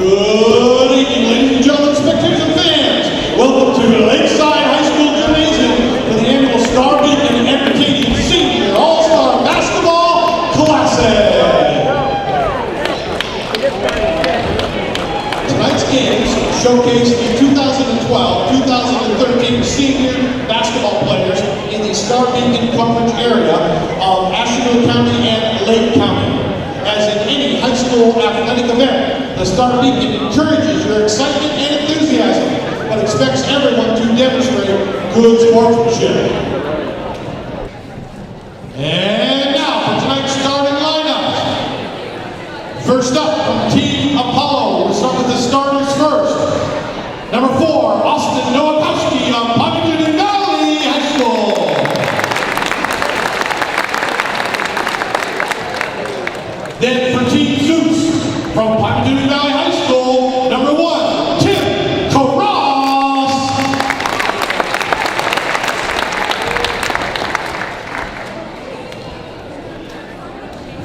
Good evening, ladies and gentlemen, spectators and fans. Welcome to Lakeside High School Gymnasium for the annual Star Beacon Entertaining Senior All-Star Basketball Classic. Tonight's games showcase the 2012-2013 senior basketball players in the Star Beacon coverage area of Ashtabula County and Lake County. As in any high school athletic event, the Star Beacon encourages your excitement and enthusiasm, but expects everyone to demonstrate good sportsmanship. And now for tonight's starting lineup. First up from Team Apollo, we'll start with the starters first. Number 4, Austin Nowakowski of Batanian High School. Then for Team Zeus from Batanian High School, number 1, Tim Carras.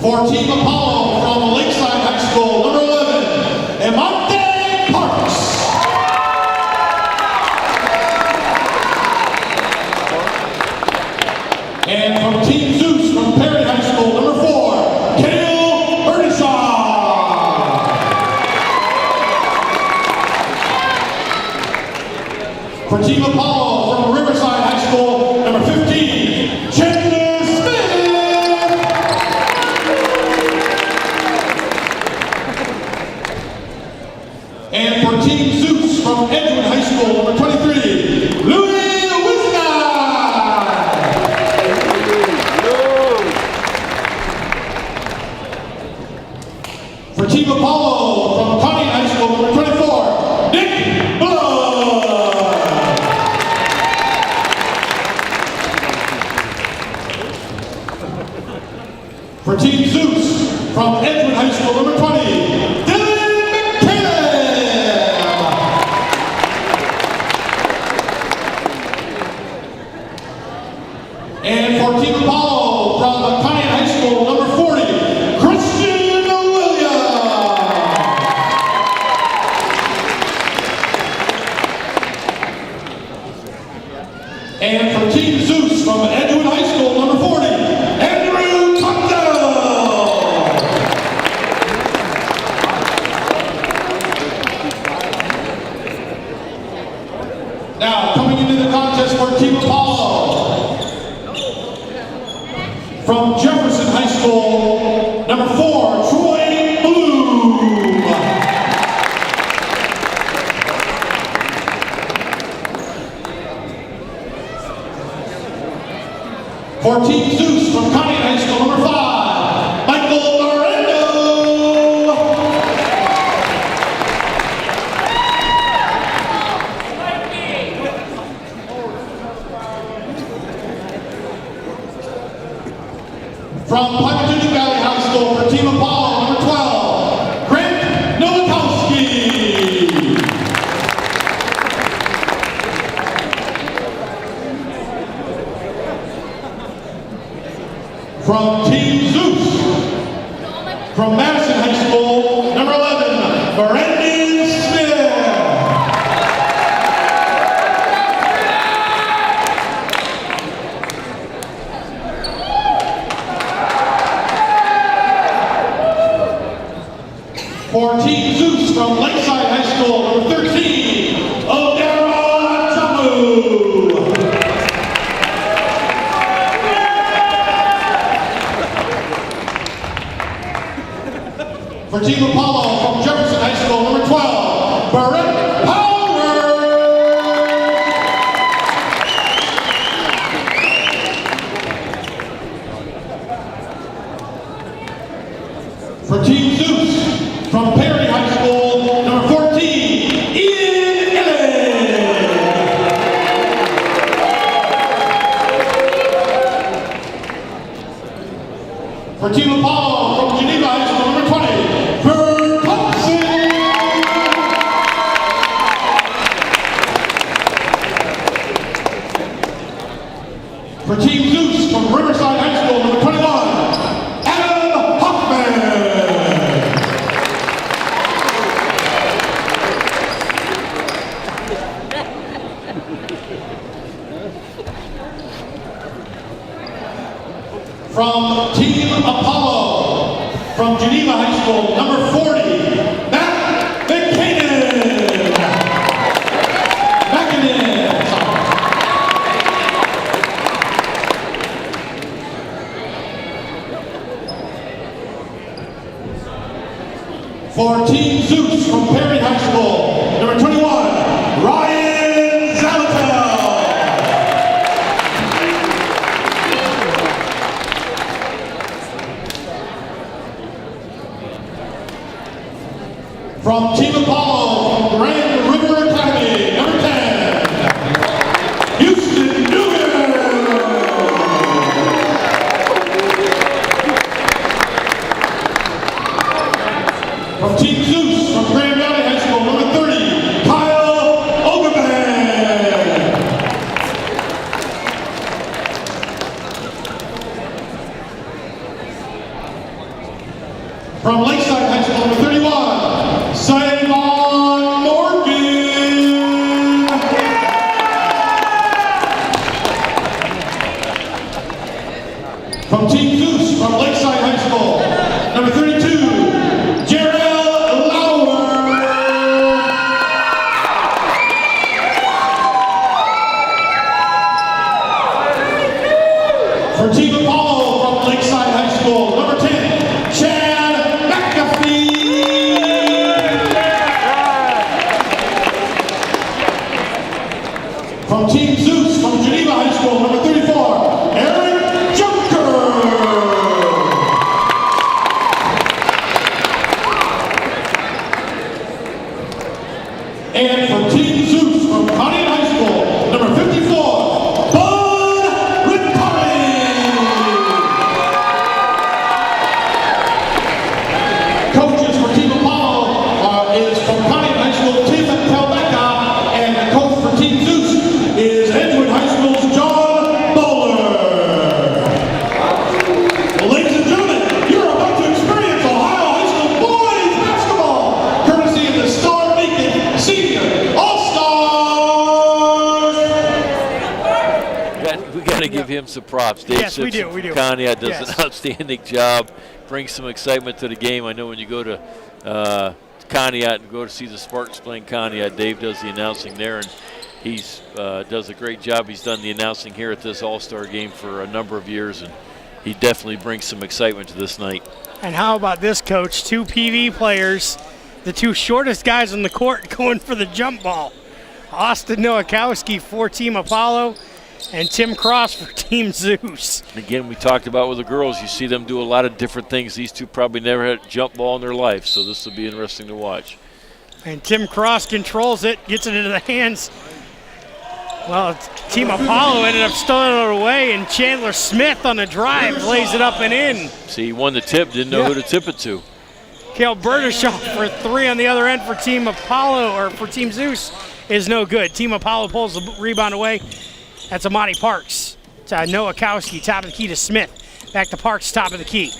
For Team Apollo from Lakeside High School, number 11, Emante Parks. And from Team Zeus from Perry High School, number 4, for Team Apollo from Riverside High School, number 15, Chandler Smith. And for Team Zeus from Edgewood High School, number 23, Louis Wisnai. For Team Apollo from Batanian High School, number 24, Nick Blood. For Team Zeus, from Edgewood High School, number 20, Dylan McCann. And for Team Apollo, from Batanian High School, number 40, Christian Williams. And for Team Zeus, from Edgewood High School, number 40, now, coming into the contest for Team Apollo, from Jefferson High School, number 4, Troy Bloom. For Team Zeus, from Batanian High School, number 5, Michael Lorendo. From Batanian Valley High School for Team Apollo, number 12, Grant Nowakowski. From Team Zeus, from Madison High School, number 11, Brandon Smith. For Team Zeus from Lakeside High School, number 13, Odera Jamu. For Team Apollo from Jefferson High School, number 12, Barrett Power. For Team Zeus from Perry High School, number 14, Ian Ellis. For Team Apollo from Geneva High School, number 20, Vern Thompson. For Team Zeus from Riverside High School, number 21, Adam Hoffman. From Team Apollo, from Geneva High School, number 40, for Team Zeus from Perry High School, number 21, Ryan Zalatel. From Team Apollo, from Grand River Academy, number 10, Houston Newman. From Team Zeus, from Grand Valley High School, number 30, Kyle Ogerman. From Lakeside High School, number 31, Simon Morgan. From Team Zeus, from Lakeside High School, number 32, for Team Apollo from Lakeside High School, number 10, Chad McAfee. From Team Zeus from Geneva High School, number 34, Eric Junker. And for Team Zeus from Batanian High School, number 54, to give him some props. Dave yes, we do. Conneaut does an outstanding job, brings some excitement to the game. I know when you go to Conneaut and go to see the Spartans playing Conneaut, Dave does the announcing there, and he's does a great job. He's done the announcing here at this All-Star game for a number of years, and he definitely brings some excitement to this night. And how about this, Coach? 2 PV players, the 2 shortest guys on the court going for the jump ball. Austin Nowakowski for Team Apollo, and Tim Cross for Team Zeus. Again, we talked about with the girls, you see them do a lot of different things. These 2 probably never had a jump ball in their life, so this will be interesting to watch. And Tim Cross controls it, gets it into the hands. Well, Team Apollo ended up stealing it away, and Chandler Smith on the drive lays it up and in. See, he won the tip, didn't know who to tip it to. Kale Berdishaw for 3 on the other end for Team Apollo, or for Team Zeus, is no good. Team Apollo pulls the rebound away. That's Amani Parks. To Nowakowski, top of the key to Smith. Back to Parks, top of the key.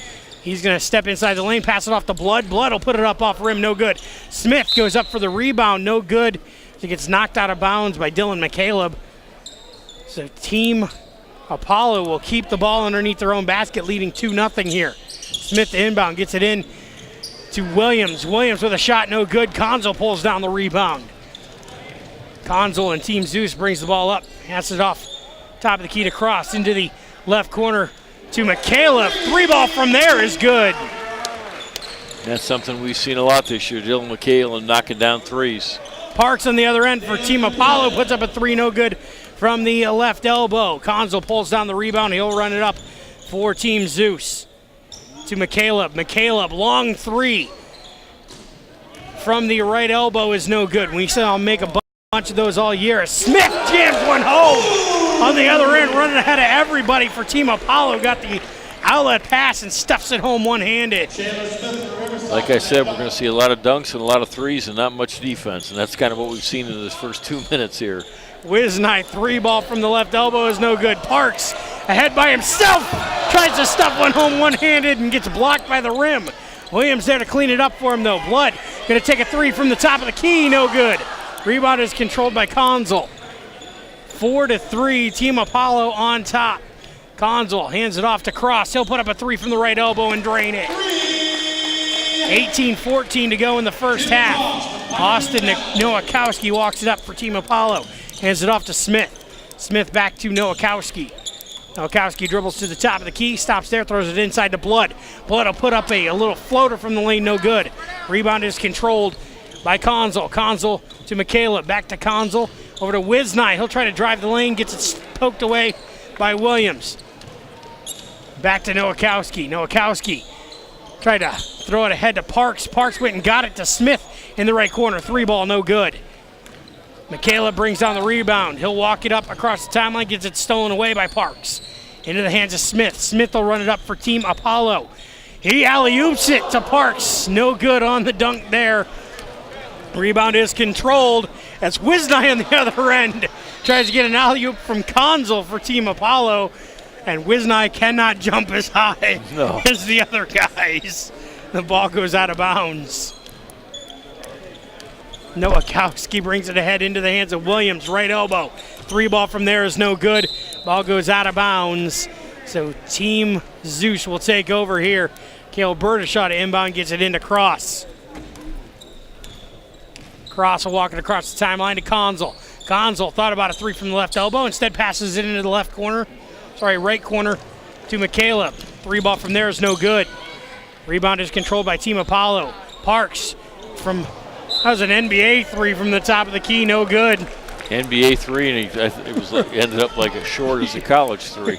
He's going to step inside the lane, pass it off to Blood. Blood will put it up off rim, no good. Smith goes up for the rebound, no good. He gets knocked out of bounds by Dylan McCaleb. So Team Apollo will keep the ball underneath their own basket, leading 2-0 here. Smith the inbound, gets it in to Williams. Williams with a shot, no good. Conzel pulls down the rebound. Conzel and Team Zeus brings the ball up, passes it off top of the key to Cross into the left corner to McCaleb. 3-ball from there is good. That's something we've seen a lot this year. Dylan McCaleb knocking down threes. Parks on the other end for Team Apollo, puts up a 3, no good from the left elbow. Conzel pulls down the rebound. He'll run it up for Team Zeus to McCaleb. McCaleb, long 3 from the right elbow is no good. We said I'll make a bunch of those all year. Smith jams one home on the other end, running ahead of everybody for Team Apollo. Got the outlet pass and stuffs it home one-handed. Like I said, we're going to see a lot of dunks and a lot of threes and not much defense, and that's kind of what we've seen in this first 2 minutes here. Wisnight, 3-ball from the left elbow is no good. Parks ahead by himself, tries to stuff one home one-handed and gets blocked by the rim. Williams there to clean it up for him though. Blood going to take a 3 from the top of the key, no good. Rebound is controlled by Conzel. 4-3, Team Apollo on top. Conzel hands it off to Cross. He'll put up a three from the right elbow and drain it. 18-14 to go in the first half. Austin Nowakowski walks it up for Team Apollo. Hands it off to Smith. Smith back to Nowakowski. Nowakowski dribbles to the top of the key, stops there, throws it inside to Blood. Blood will put up a little floater from the lane, no good. Rebound is controlled by Conzel. Conzel to McCaleb, back to Conzel, over to Wisnai. He'll try to drive the lane, gets it poked away by Williams. Back to Nowakowski. Nowakowski tried to throw it ahead to Parks. Parks went and got it to Smith in the right corner. Three ball, no good. McCaleb brings down the rebound. He'll walk it up across the timeline, gets it stolen away by Parks. Into the hands of Smith. Smith will run it up for Team Apollo. He alley-oops it to Parks. No good on the dunk there. Rebound is controlled as Wisnai on the other end tries to get an alley-oop from Conzel for Team Apollo, and Wisnai cannot jump as high as the other guys. The ball goes out of bounds. Nowakowski brings it ahead into the hands of Williams, right elbow. Three ball from there is no good. Ball goes out of bounds. So Team Zeus will take over here. Cale Bertashaw to inbound, gets it into Cross. Cross will walk it across the timeline to Conzel. Conzel thought about a three from the left elbow, instead passes it into the right corner to McCaleb. Three ball from there is no good. Rebound is controlled by Team Apollo. Parks that was an NBA three from the top of the key, no good. NBA three, and ended up like as short as a college three.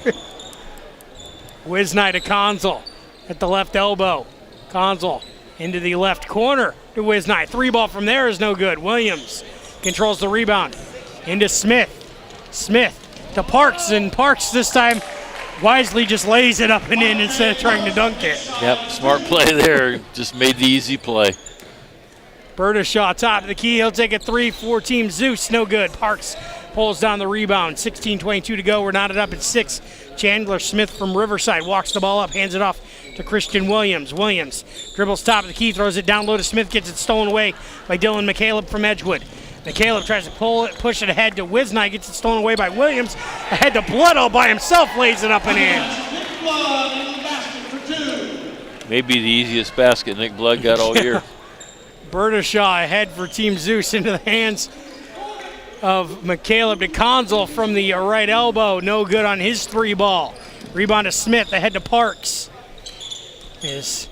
Wisnai to Conzel at the left elbow. Conzel into the left corner to Wisnai. Three ball from there is no good. Williams controls the rebound. Into Smith. Smith to Parks, and Parks this time wisely just lays it up and in instead of trying to dunk it. Yep, smart play there. Just made the easy play. Bertashaw top of the key. He'll take a three for Team Zeus. No good. Parks pulls down the rebound. 16:22 to go. We're knotted up at 6. Chandler Smith from Riverside walks the ball up, hands it off to Christian Williams. Williams dribbles top of the key, throws it down low to Smith, gets it stolen away by Dylan McCaleb from Edgewood. McCaleb tries to push it ahead to Wisnai, gets it stolen away by Williams. Ahead to Blood all by himself, lays it up and in. Maybe the easiest basket Nick Blood got all year. Bertashaw ahead for Team Zeus into the hands of McCaleb to Conzel from the right elbow. No good on his three ball. Rebound to Smith, ahead to Parks. Is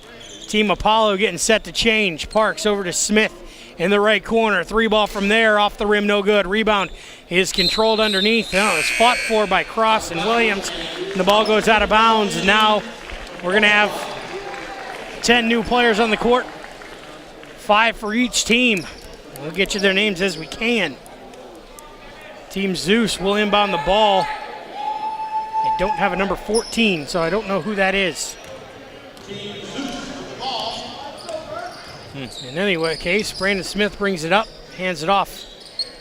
Team Apollo getting set to change. Parks over to Smith in the right corner. Three ball from there, off the rim, no good. Rebound is controlled underneath. No, it's fought for by Cross and Williams. And the ball goes out of bounds. And now we're going to have 10 new players on the court. 5 for each team. We'll get you their names as we can. Team Zeus will inbound the ball. They don't have a number 14, so I don't know who that is. In any case, Brandon Smith brings it up, hands it off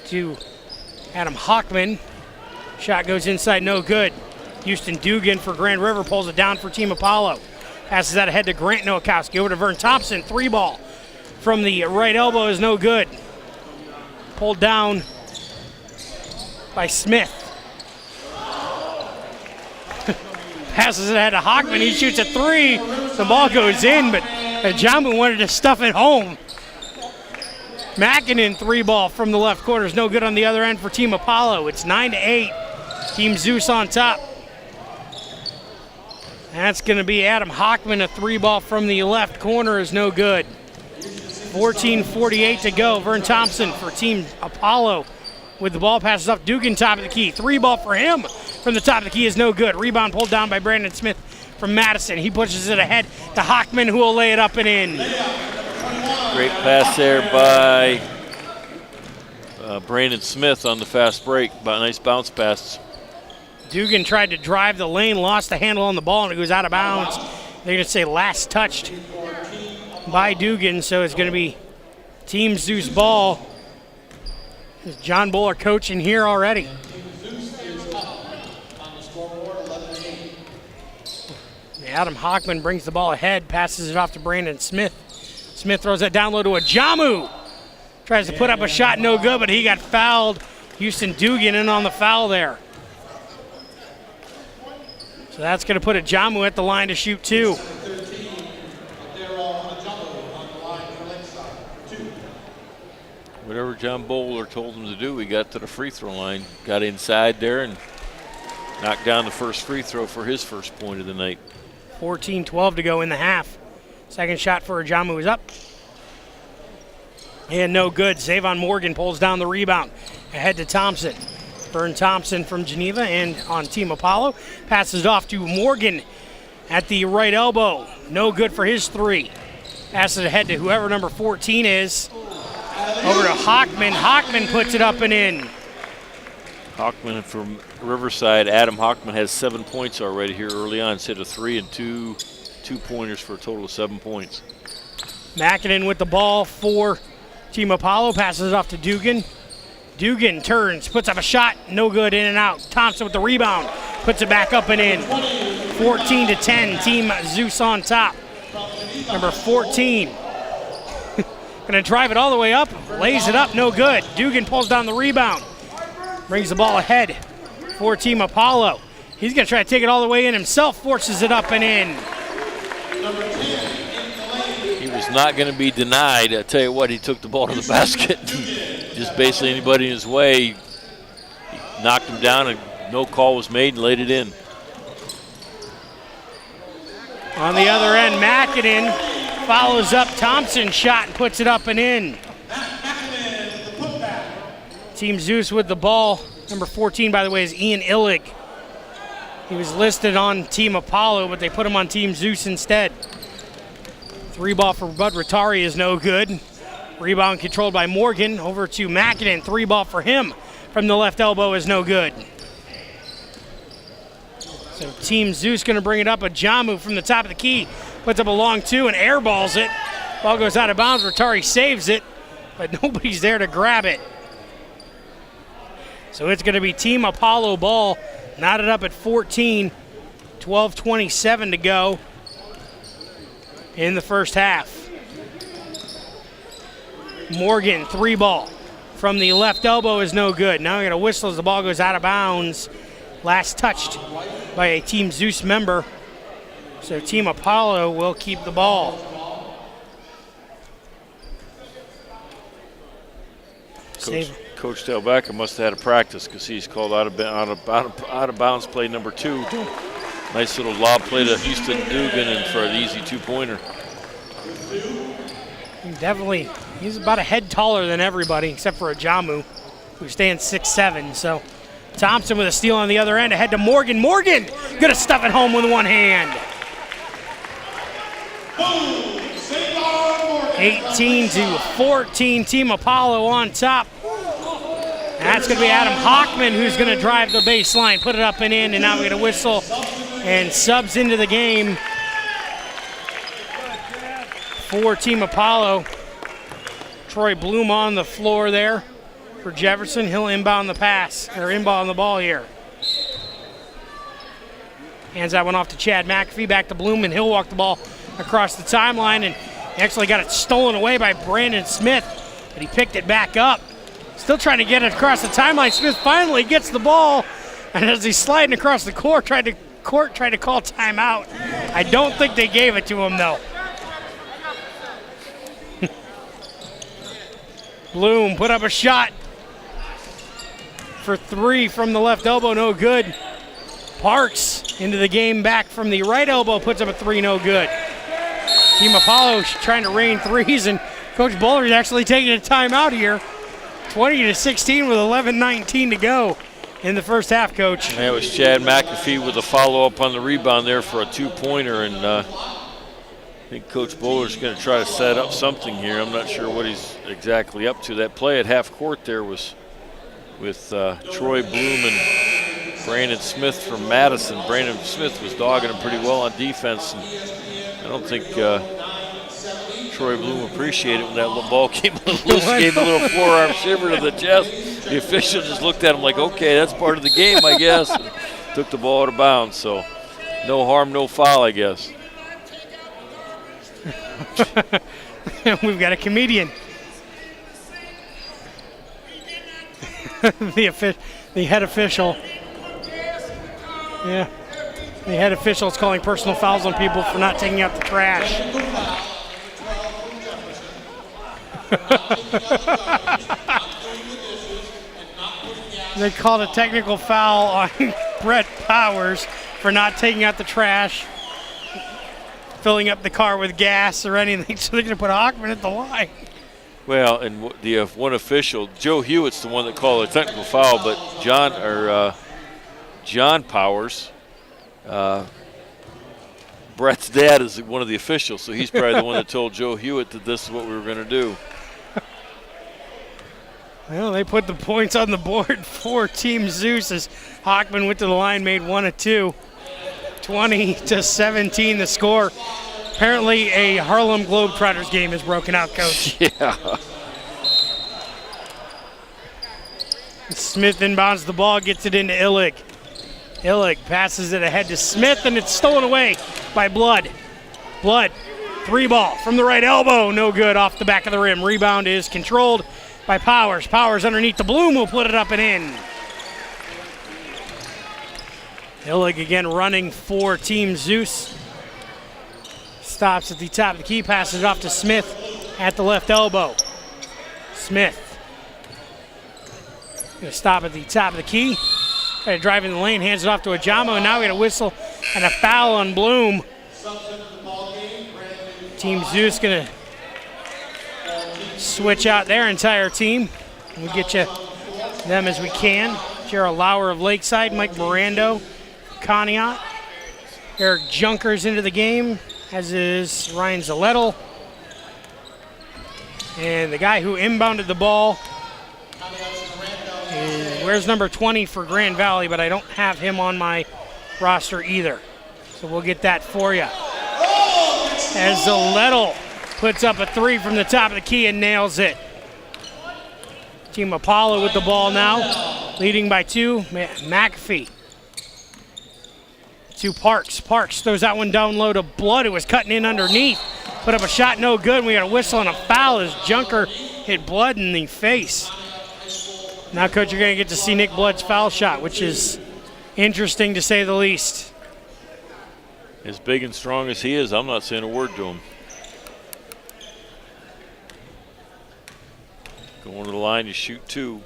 to Adam Hockman. Shot goes inside, no good. Houston Dugan for Grand River pulls it down for Team Apollo. Passes that ahead to Grant Nowakowski, over to Vern Thompson. Three ball from the right elbow is no good. Pulled down by Smith. Passes it ahead to Hockman. He shoots a three. The ball goes in, but Jamu wanted to stuff it home. Mackinnon three ball from the left corner is no good on the other end for Team Apollo. It's 9-8. Team Zeus on top. That's going to be Adam Hockman. A three ball from the left corner is no good. 14:48 to go. Vern Thompson for Team Apollo with the ball, passes off Dugan, top of the key. Three ball for him from the top of the key is no good. Rebound pulled down by Brandon Smith from Madison. He pushes it ahead to Hockman, who will lay it up and in. Great pass there by Brandon Smith on the fast break. Nice bounce pass. Dugan tried to drive the lane, lost the handle on the ball, and it goes out of bounds. They're going to say last touched by Dugan, so it's going to be Team Zeus ball. Is John Buller coaching here already? Adam Hockman brings the ball ahead, passes it off to Brandon Smith. Smith throws that down low to Ajamu. Tries to put up a shot, no good, but he got fouled. Houston Dugan in on the foul there. So that's going to put Ajamu at the line to shoot 2. Whatever John Bowler told him to do, he got to the free throw line, got inside there, and knocked down the first free throw for his first point of the night. 14-12 to go in the half. Second shot for Ajamu is up. And no good. Zavon Morgan pulls down the rebound. Ahead to Thompson. Vern Thompson from Geneva and on Team Apollo. Passes it off to Morgan at the right elbow. No good for his 3. Passes it ahead to whoever number 14 is. Over to Hockman. Hockman puts it up and in. Hockman from Riverside. Adam Hockman has 7 points already here early on. He's hit a 3 and 2 2-pointers for a total of 7 points. Makinen with the ball for Team Apollo. Passes it off to Dugan. Dugan turns, puts up a shot. No good, in and out. Thompson with the rebound. Puts it back up and in. 14-10. Team Zeus on top. Number 14. Going to drive it all the way up. Lays it up. No good. Dugan pulls down the rebound. Brings the ball ahead for Team Apollo. He's going to try to take it all the way in himself. Forces it up and in. He was not going to be denied. I tell you what, he took the ball to the basket. Just basically anybody in his way, he knocked him down and no call was made and laid it in. On the other end, Makinen follows up Thompson's shot and puts it up and in. Team Zeus with the ball. Number 14, by the way, is Ian Illig. He was listed on Team Apollo, but they put him on Team Zeus instead. 3 ball for Bud Rattari is no good. Rebound controlled by Morgan. Over to Makinen. 3 ball for him from the left elbow is no good. So Team Zeus going to bring it up. Ajamu from the top of the key. Puts up a long 2 and airballs it. Ball goes out of bounds. Rattari saves it, but nobody's there to grab it. So it's going to be Team Apollo ball. Knotted up at 14. 12:27 to go in the first half. Morgan, 3 ball from the left elbow is no good. Now we got a whistle as the ball goes out of bounds. Last touched by a Team Zeus member. So Team Apollo will keep the ball. Coach Delbecca must have had a practice because he's called out of bounds play number 2. Nice little lob play to Houston Dugan and for an easy 2-pointer. Definitely, he's about a head taller than everybody except for Ajamu, who stands 6'7". So Thompson with a steal on the other end, ahead to Morgan. Morgan gonna stuff it home with one hand. 18-14, Team Apollo on top. And that's gonna be Adam Hockman who's gonna drive the baseline, put it up and in, and now we get a whistle and subs into the game for Team Apollo. Troy Bloom on the floor there for Jefferson. He'll inbound the pass, or inbound the ball here. Hands that one off to Chad McAfee, back to Bloom, and he'll walk the ball across the timeline, and he actually got it stolen away by Brandon Smith, but he picked it back up. Still trying to get it across the timeline. Smith finally gets the ball, and as he's sliding across the court, tried to call timeout. I don't think they gave it to him, though. Bloom put up a shot for 3 from the left elbow, no good. Parks into the game back from the right elbow, puts up a 3, no good. Team Apollo trying to rain threes, and Coach Bowler's actually taking a timeout here. 20-16 with 11:19 to go in the first half, Coach. And it was Chad McAfee with a follow-up on the rebound there for a 2-pointer, and I think Coach Bowler's going to try to set up something here. I'm not sure what he's exactly up to. That play at half court there was with Troy Bloom and Brandon Smith from Madison. Brandon Smith was dogging him pretty well on defense, and I don't think Troy Bloom appreciated when that ball came loose, gave a little forearm shiver to the chest. The official just looked at him like, okay, that's part of the game, I guess. And took the ball out of bounds, so no harm, no foul, I guess. We've got a comedian. The head official. Yeah. The head official is calling personal fouls on people for not taking out the trash. They called a technical foul on Brett Powers for not taking out the trash, filling up the car with gas or anything, so they're going to put Hockman at the line. Well, and the one official, Joe Hewitt's the one that called a technical foul, but John Powers, Brett's dad, is one of the officials, so he's probably the one that told Joe Hewitt that this is what we were going to do. Well, they put the points on the board for Team Zeus as Hockman went to the line, made 1 of 2. 20-17 the score. Apparently a Harlem Globetrotters game is broken out, Coach. Yeah. Smith inbounds the ball, gets it into Illig. Illig passes it ahead to Smith, and it's stolen away by Blood. Blood, 3-ball from the right elbow, no good, off the back of the rim. Rebound is controlled by Powers. Powers underneath the Bloom will put it up and in. Illig again running for Team Zeus. Stops at the top of the key, passes it off to Smith at the left elbow. Smith gonna stop at the top of the key. Try to drive in the lane, hands it off to Ajamo, and now we got a whistle and a foul on Bloom. Team Zeus gonna switch out their entire team. We'll get you them as we can. Gerald Lauer of Lakeside, Mike Mirando, Conneaut. Eric Junkers into the game, as is Ryan Zalettel. And the guy who inbounded the ball wears number 20 for Grand Valley, but I don't have him on my roster either. So we'll get that for you. As Zalettel puts up a 3 from the top of the key and nails it. Team Apollo with the ball now, leading by 2. McAfee to Parks. Parks throws that one down low to Blood, who was cutting in underneath. Put up a shot, no good. And we got a whistle and a foul as Junker hit Blood in the face. Now, Coach, you're going to get to see Nick Blood's foul shot, which is interesting to say the least. As big and strong as he is, I'm not saying a word to him. Going to the line to shoot 2.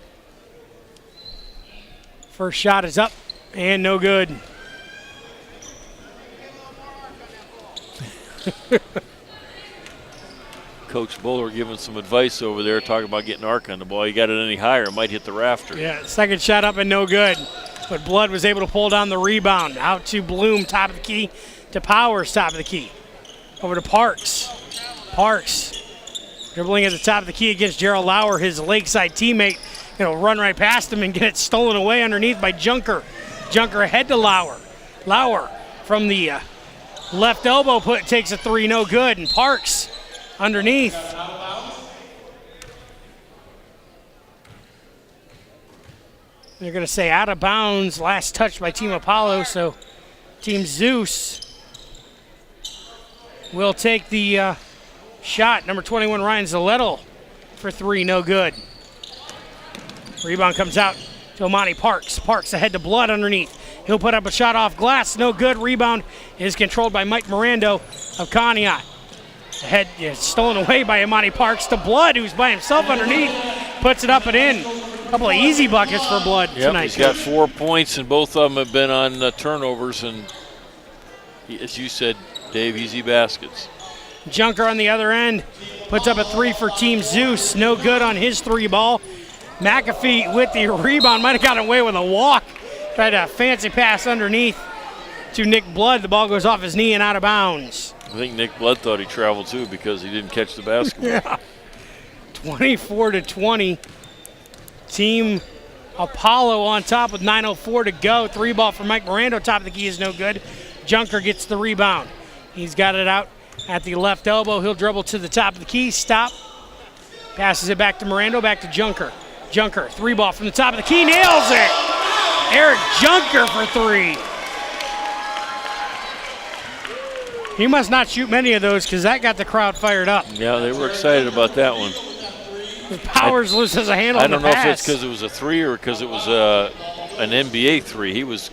First shot is up and no good. Coach Bowler giving some advice over there, talking about getting arc on the ball. You got it any higher, it might hit the rafter. Yeah, second shot up and no good. But Blood was able to pull down the rebound. Out to Bloom, top of the key, to Powers, top of the key. Over to Parks. Parks dribbling at the top of the key against Gerald Lauer, his Lakeside teammate. Run right past him and get it stolen away underneath by Junker. Junker ahead to Lauer. Lauer from the left elbow takes a 3, no good. And Parks underneath. They're going to say out of bounds, last touch by Team Apollo, so Team Zeus will take the shot. Number 21, Ryan Zalettel for 3, no good. Rebound comes out to Amani Parks. Parks ahead to Blood underneath. He'll put up a shot off glass, no good. Rebound is controlled by Mike Mirando of Conneaut. Ahead, stolen away by Amani Parks to Blood, who's by himself underneath. Puts it up and in. A couple of easy buckets for Blood tonight. He's got 4 points, and both of them have been on turnovers, and as you said, Dave, easy baskets. Junker on the other end puts up a 3 for Team Zeus. No good on his 3-ball. McAfee with the rebound. Might have gotten away with a walk. Tried a fancy pass underneath to Nick Blood. The ball goes off his knee and out of bounds. I think Nick Blood thought he traveled too because he didn't catch the basketball. Yeah. 24-20. Team Apollo on top with 9:04 to go. 3-ball for Mike Mirando. Top of the key is no good. Junker gets the rebound. He's got it out at the left elbow. He'll dribble to the top of the key. Stop. Passes it back to Mirando. Back to Junker. Junker, 3-ball from the top of the key. Nails it. Eric Junker for 3. He must not shoot many of those because that got the crowd fired up. Yeah, they were excited about that one. Powers loses a handle on the pass. I don't know if it's because it was a 3 or because it was an NBA 3. He was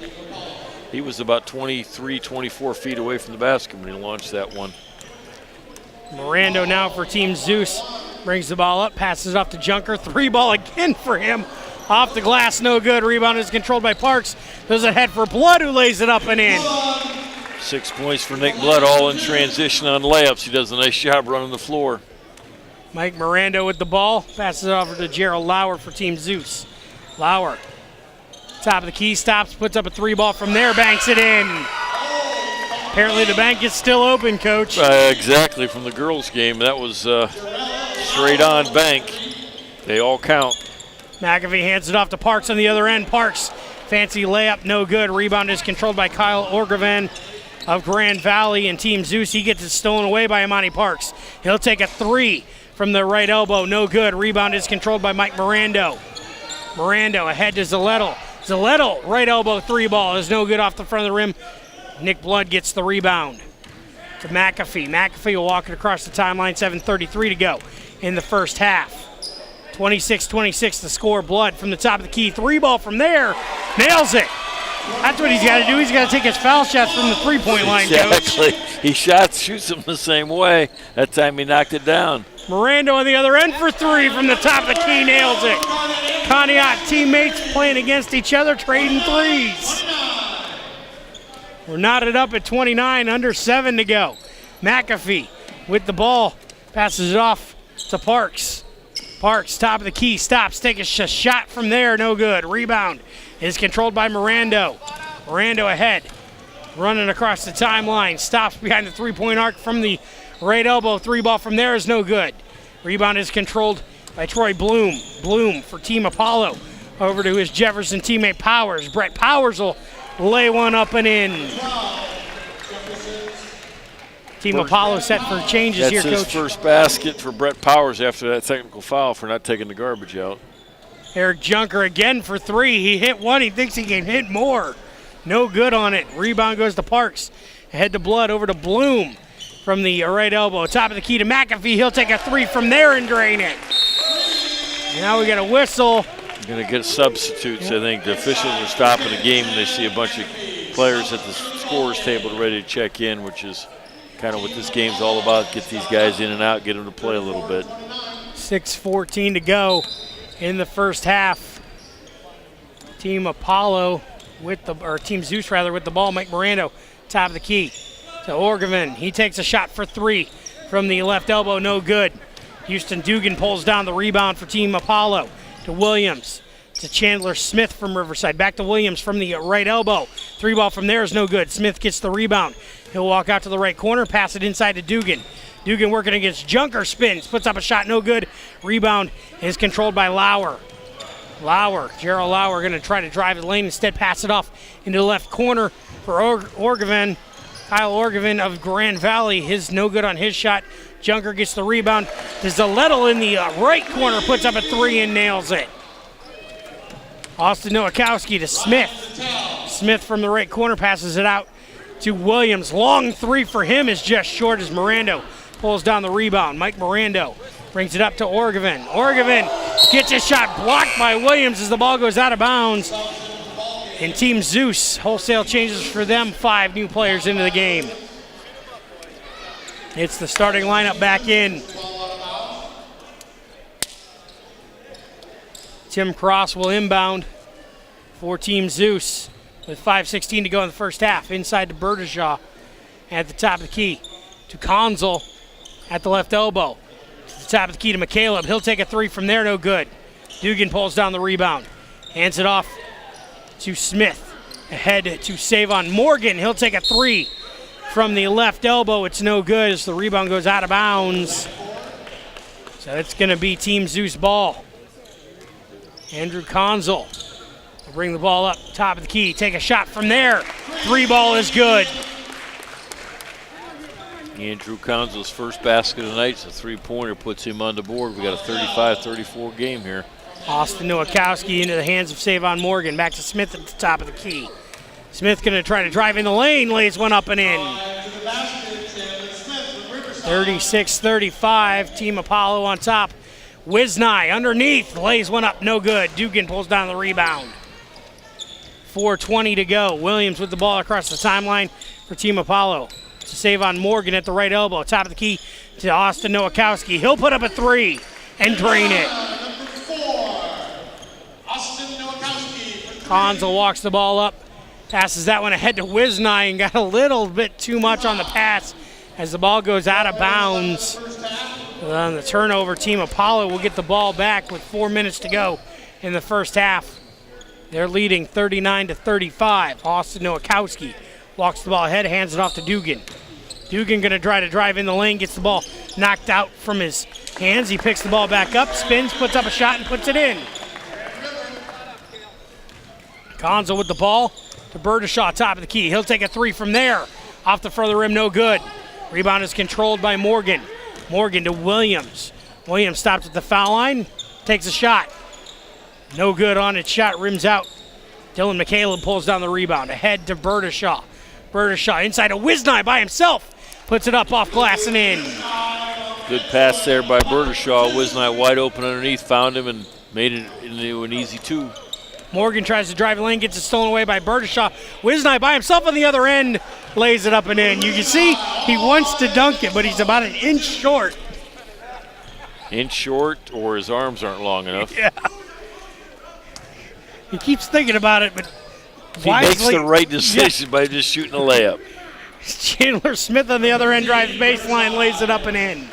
He was about 23, 24 feet away from the basket when he launched that one. Mirando now for Team Zeus. Brings the ball up, passes it off to Junker. 3-ball again for him. Off the glass, no good. Rebound is controlled by Parks. There's a head for Blood, who lays it up and in. 6 points for Nick Blood, all in transition on layups. He does a nice job running the floor. Mike Mirando with the ball. Passes it over to Gerald Lauer for Team Zeus. Lauer, top of the key, stops, puts up a 3-ball from there, banks it in. Apparently the bank is still open, Coach. Exactly, from the girls' game. That was straight on bank. They all count. McAfee hands it off to Parks on the other end. Parks, fancy layup, no good. Rebound is controlled by Kyle Orgaven of Grand Valley and Team Zeus. He gets it stolen away by Amani Parks. He'll take a 3 from the right elbow, no good. Rebound is controlled by Mike Mirando. Mirando ahead to Zaletto. Zaletto, right elbow 3-ball is no good off the front of the rim. Nick Blood gets the rebound to McAfee. McAfee will walk it across the timeline, 7:33 to go in the first half. 26-26 the score. Blood from the top of the key. 3-ball from there. Nails it. That's what he's got to do. He's got to take his foul shots from the three-point line, exactly. Coach. He shoots them the same way. That time he knocked it down. Mirando on the other end for 3 from the top of the key. Nails it. Conneaut teammates playing against each other, trading threes. We're knotted up at 29, under 7 to go. McAfee with the ball. Passes it off to Parks. Parks, top of the key, stops, takes a shot from there, no good. Rebound is controlled by Mirando. Mirando ahead, running across the timeline, stops behind the three-point arc from the right elbow. 3-ball from there is no good. Rebound is controlled by Troy Bloom. Bloom for Team Apollo. Over to his Jefferson teammate Powers. Brett Powers will lay one up and in. Team Apollo set for changes here, Coach. That's his first basket for Brett Powers after that technical foul for not taking the garbage out. Eric Junker again for 3. He hit one. He thinks he can hit more. No good on it. Rebound goes to Parks. Ahead to Blood, over to Bloom from the right elbow. Top of the key to McAfee. He'll take a 3 from there and drain it. And now we get a whistle. We're going to get substitutes, I think. The officials are stopping the game and they see a bunch of players at the scorer's table ready to check in, which is kind of what this game's all about. Get these guys in and out, get them to play a little bit. 6:14 to go in the first half. Team Apollo with the, or Team Zeus rather, with the ball. Mike Mirando, top of the key to Orgaven. He takes a shot for 3 from the left elbow, no good. Houston Dugan pulls down the rebound for Team Apollo to Williams, to Chandler Smith from Riverside. Back to Williams from the right elbow. 3-ball from there is no good. Smith gets the rebound. He'll walk out to the right corner, pass it inside to Dugan. Dugan working against Junker, spins, puts up a shot, no good. Rebound is controlled by Lauer. Gerald Lauer going to try to drive the lane, instead pass it off into the left corner for Orgaven. Kyle Orgaven of Grand Valley, his no good on his shot. Junker gets the rebound. Zaletto in the right corner, puts up a 3 and nails it. Austin Nowakowski to Smith. Smith from the right corner passes it out to Williams. Long 3 for him is just short as Mirando pulls down the rebound. Mike Mirando brings it up to Orgaven. Orgaven gets his shot blocked by Williams as the ball goes out of bounds. And Team Zeus, wholesale changes for them. 5 new players into the game. It's the starting lineup back in. Tim Cross will inbound for Team Zeus with 5:16 to go in the first half. Inside to Bertishaw at the top of the key to Conzel at the left elbow. To the top of the key to McCaleb. He'll take a 3 from there, no good. Dugan pulls down the rebound. Hands it off to Smith. Ahead to Savon Morgan. He'll take a 3 from the left elbow. It's no good as the rebound goes out of bounds. So it's going to be Team Zeus ball. Andrew Conzel will bring the ball up, top of the key, take a shot from there. 3-ball is good. Andrew Conzel's first basket of the night, a 3-pointer, puts him on the board. We got a 35-34 game here. Austin Nowakowski into the hands of Savon Morgan. Back to Smith at the top of the key. Smith going to try to drive in the lane, lays one up and in. 36-35, Team Apollo on top. Wisnai underneath, lays one up, no good. Dugan pulls down the rebound. 4:20 to go. Williams with the ball across the timeline for Team Apollo. To save on Morgan at the right elbow. Top of the key to Austin Nowakowski. He'll put up a 3 and drain it. Konzel walks the ball up. Passes that one ahead to Wisnai and got a little bit too much on the pass as the ball goes out of bounds. On the turnover, Team Apollo will get the ball back with 4 minutes to go in the first half. They're leading 39-35. Austin Nowakowski walks the ball ahead, hands it off to Dugan. Dugan gonna try to drive in the lane, gets the ball knocked out from his hands. He picks the ball back up, spins, puts up a shot, and puts it in. Konzel with the ball to Berdishaw, top of the key. He'll take a 3 from there. Off the further rim, no good. Rebound is controlled by Morgan. Morgan to Williams. Williams stops at the foul line, takes a shot. No good on it, shot rims out. Dylan McCaleb pulls down the rebound. Ahead to Berdishaw. Berdishaw inside to Wisnai by himself. Puts it up off glass and in. Good pass there by Berdishaw. Wisnai wide open underneath, found him and made it into an easy 2. Morgan tries to drive the lane, gets it stolen away by Berdishaw. Wisnai by himself on the other end, lays it up and in. You can see he wants to dunk it, but he's about an inch short. Inch short, or his arms aren't long enough. Yeah. He keeps thinking about it, but he makes the right decision by just shooting a layup. Chandler Smith on the other end drives baseline, lays it up and in.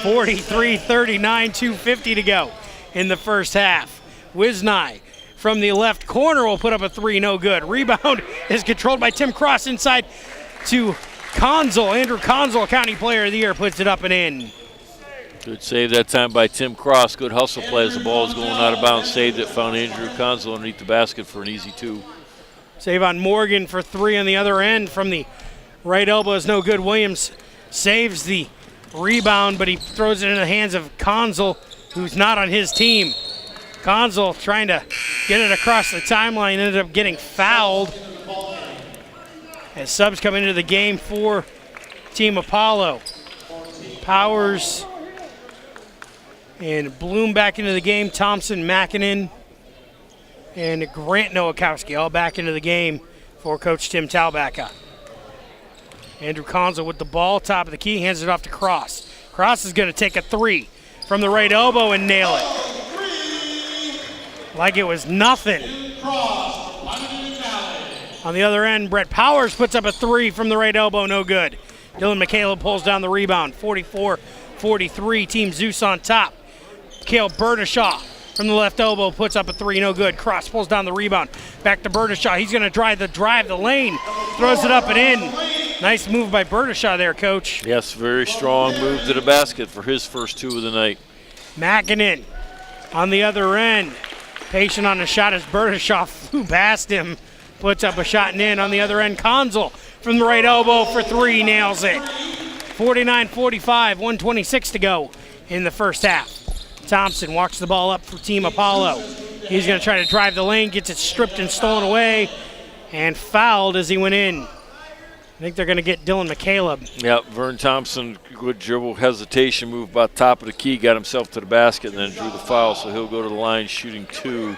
43-39, 2:50 to go in the first half. Wisnai from the left corner will put up a 3, no good. Rebound is controlled by Tim Cross inside to Konzel. Andrew Konzel, County Player of the Year, puts it up and in. Good save that time by Tim Cross. Good hustle play as the ball is going out of bounds. Saved it, found Andrew Konzel underneath the basket for an easy 2. Save on Morgan for 3 on the other end from the right elbow is no good. Williams saves the rebound, but he throws it in the hands of Konzel, who's not on his team. Konzel trying to get it across the timeline, ended up getting fouled. As subs come into the game for Team Apollo. Powers and Bloom back into the game. Thompson, Makinen, and Grant Nowakowski all back into the game for Coach Tim Talbacka. Andrew Konzel with the ball, top of the key, hands it off to Cross. Cross is going to take a 3 from the right elbow and nail it. Like it was nothing. On the other end, Brett Powers puts up a 3 from the right elbow, no good. Dylan McCaleb pulls down the rebound, 44-43, Team Zeus on top. Cale Berdishaw from the left elbow puts up a 3, no good. Cross pulls down the rebound, back to Berdishaw. He's going to drive the lane, throws it up and in. Nice move by Berdishaw there, Coach. Yes, very strong move to the basket for his first 2 of the night. Makinen on the other end. Patient on the shot as Berdishaw flew past him. Puts up a shot and in. On the other end, Konzel from the right elbow for 3, nails it. 49-45, 1:26 to go in the first half. Thompson walks the ball up for Team Apollo. He's going to try to drive the lane, gets it stripped and stolen away, and fouled as he went in. I think they're going to get Dylan McCaleb. Yep, Vern Thompson, good dribble, hesitation move about top of the key, got himself to the basket and then drew the foul, so he'll go to the line shooting 2.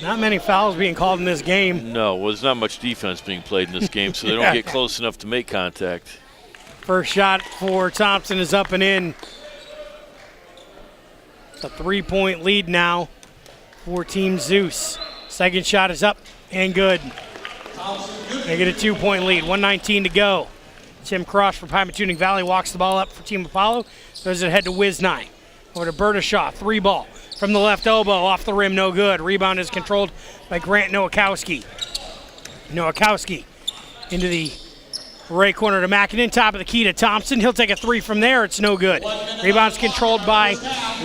Not many fouls being called in this game. No, well, there's not much defense being played in this game, so they don't get close enough to make contact. First shot for Thompson is up and in. It's a 3-point lead now for Team Zeus. Second shot is up and good. They get a 2-point lead, 1:19 to go. Tim Cross from Pymatuning Valley walks the ball up for Team Apollo. Throws it ahead to Wisnai. Over to Berdishaw, 3 ball. From the left elbow, off the rim, no good. Rebound is controlled by Grant Nowakowski. Nowakowski into the right corner to Makinen, top of the key to Thompson. He'll take a 3 from there, it's no good. Rebound's controlled by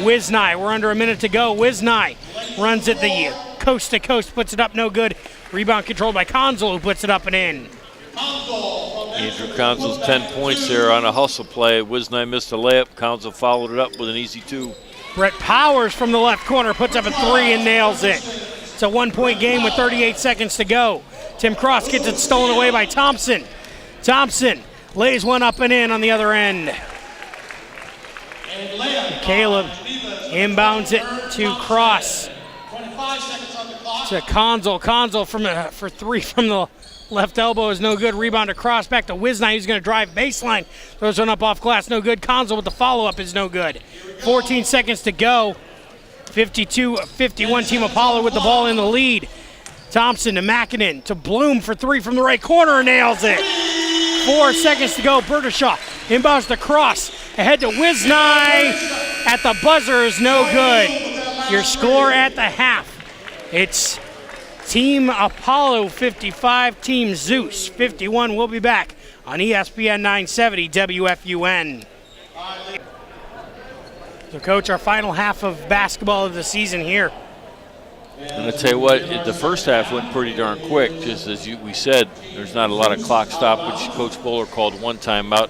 Wisnai. We're under a minute to go. Wisnai runs it the coast to coast, puts it up, no good. Rebound controlled by Konzel, who puts it up and in. Andrew Konzel's 10 points there on a hustle play. Wisnai missed a layup. Konzel followed it up with an easy 2. Brett Powers from the left corner puts up a 3 and nails it. It's a 1-point game with 38 seconds to go. Tim Cross gets it stolen away by Thompson. Thompson lays one up and in on the other end. Caleb inbounds it to Cross. 5 seconds on the clock. To Conzel for three from the left elbow is no good. Rebound across back to Wisnai, who's going to drive baseline. Throws one up off glass, no good. Conzel with the follow-up is no good. 14 seconds to go. 52-51, Team Apollo with the ball in the lead. Thompson to Makinen to Bloom for three from the right corner, nails it. 4 seconds to go. Bertashaw inbounds the cross. Ahead to Wisnai. At the buzzer is no good. Your score at the half. It's Team Apollo 55, Team Zeus 51. We'll be back on ESPN 970 WFUN. So, Coach, our final half of basketball of the season here. And I tell you what, the first half went pretty darn quick. Just as we said, there's not a lot of clock stoppage. Coach Bowler called one timeout.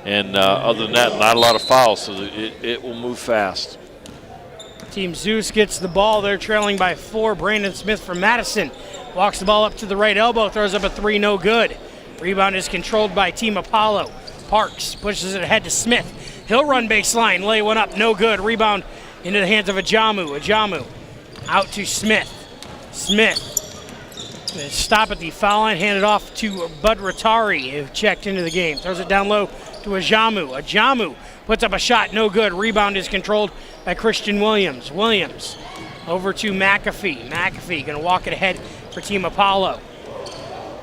And other than that, not a lot of fouls, so it will move fast. Team Zeus gets the ball. They're trailing by 4. Brandon Smith from Madison walks the ball up to the right elbow, throws up a 3, no good. Rebound is controlled by Team Apollo. Parks pushes it ahead to Smith. He'll run baseline, lay one up, no good. Rebound into the hands of Ajamu. Ajamu out to Smith. Smith, stop at the foul line, hand it off to Bud Rattari, who checked into the game. Throws it down low to Ajamu. Ajamu puts up a shot, no good. Rebound is controlled by Christian Williams. Williams over to McAfee. McAfee gonna walk it ahead for Team Apollo.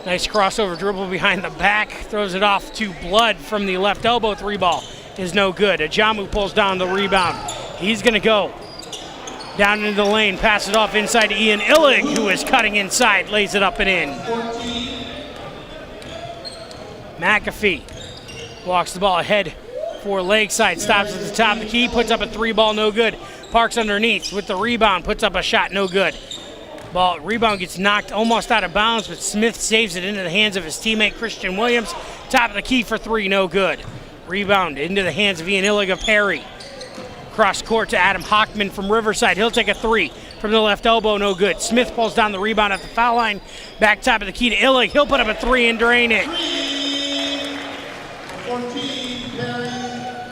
Nice crossover dribble behind the back. Throws it off to Blood from the left elbow. 3 ball is no good. Ajamu pulls down the rebound. He's gonna go down into the lane, pass it off inside to Ian Illig, who is cutting inside, lays it up and in. McAfee walks the ball ahead for Lakeside, stops at the top of the key, puts up a 3 ball, no good. Parks underneath with the rebound, puts up a shot, no good. Rebound gets knocked almost out of bounds, but Smith saves it into the hands of his teammate Christian Williams. Top of the key for 3, no good. Rebound into the hands of Ian Illig of Perry. Cross court to Adam Hockman from Riverside. He'll take a 3 from the left elbow, no good. Smith pulls down the rebound at the foul line. Back top of the key to Illig. He'll put up a 3 and drain it.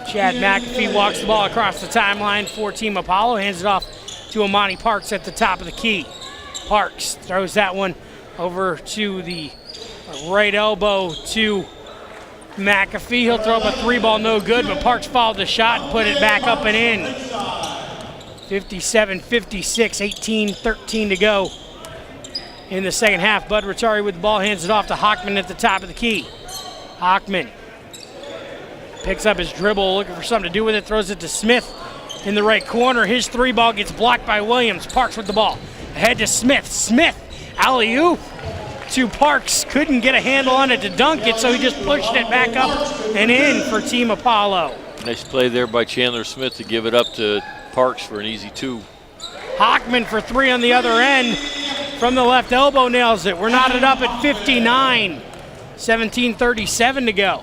Chad McAfee walks the ball across the timeline for Team Apollo. Hands it off to Amani Parks at the top of the key. Parks throws that one over to the right elbow to McAfee. He'll throw up a 3 ball, no good, but Parks fouled the shot and put it back up and in. 57-56, 18-13 to go in the second half. Bud Rattari with the ball, hands it off to Hockman at the top of the key. Hockman picks up his dribble, looking for something to do with it, throws it to Smith in the right corner. His 3 ball gets blocked by Williams. Parks with the ball. Ahead to Smith. Smith, alley-oop to Parks. Couldn't get a handle on it to dunk it, so he just pushed it back up and in for Team Apollo. Nice play there by Chandler Smith to give it up to Parks for an easy 2. Hockman for 3 on the other end from the left elbow, nails it. We're knotted up at 59. 17:37 to go.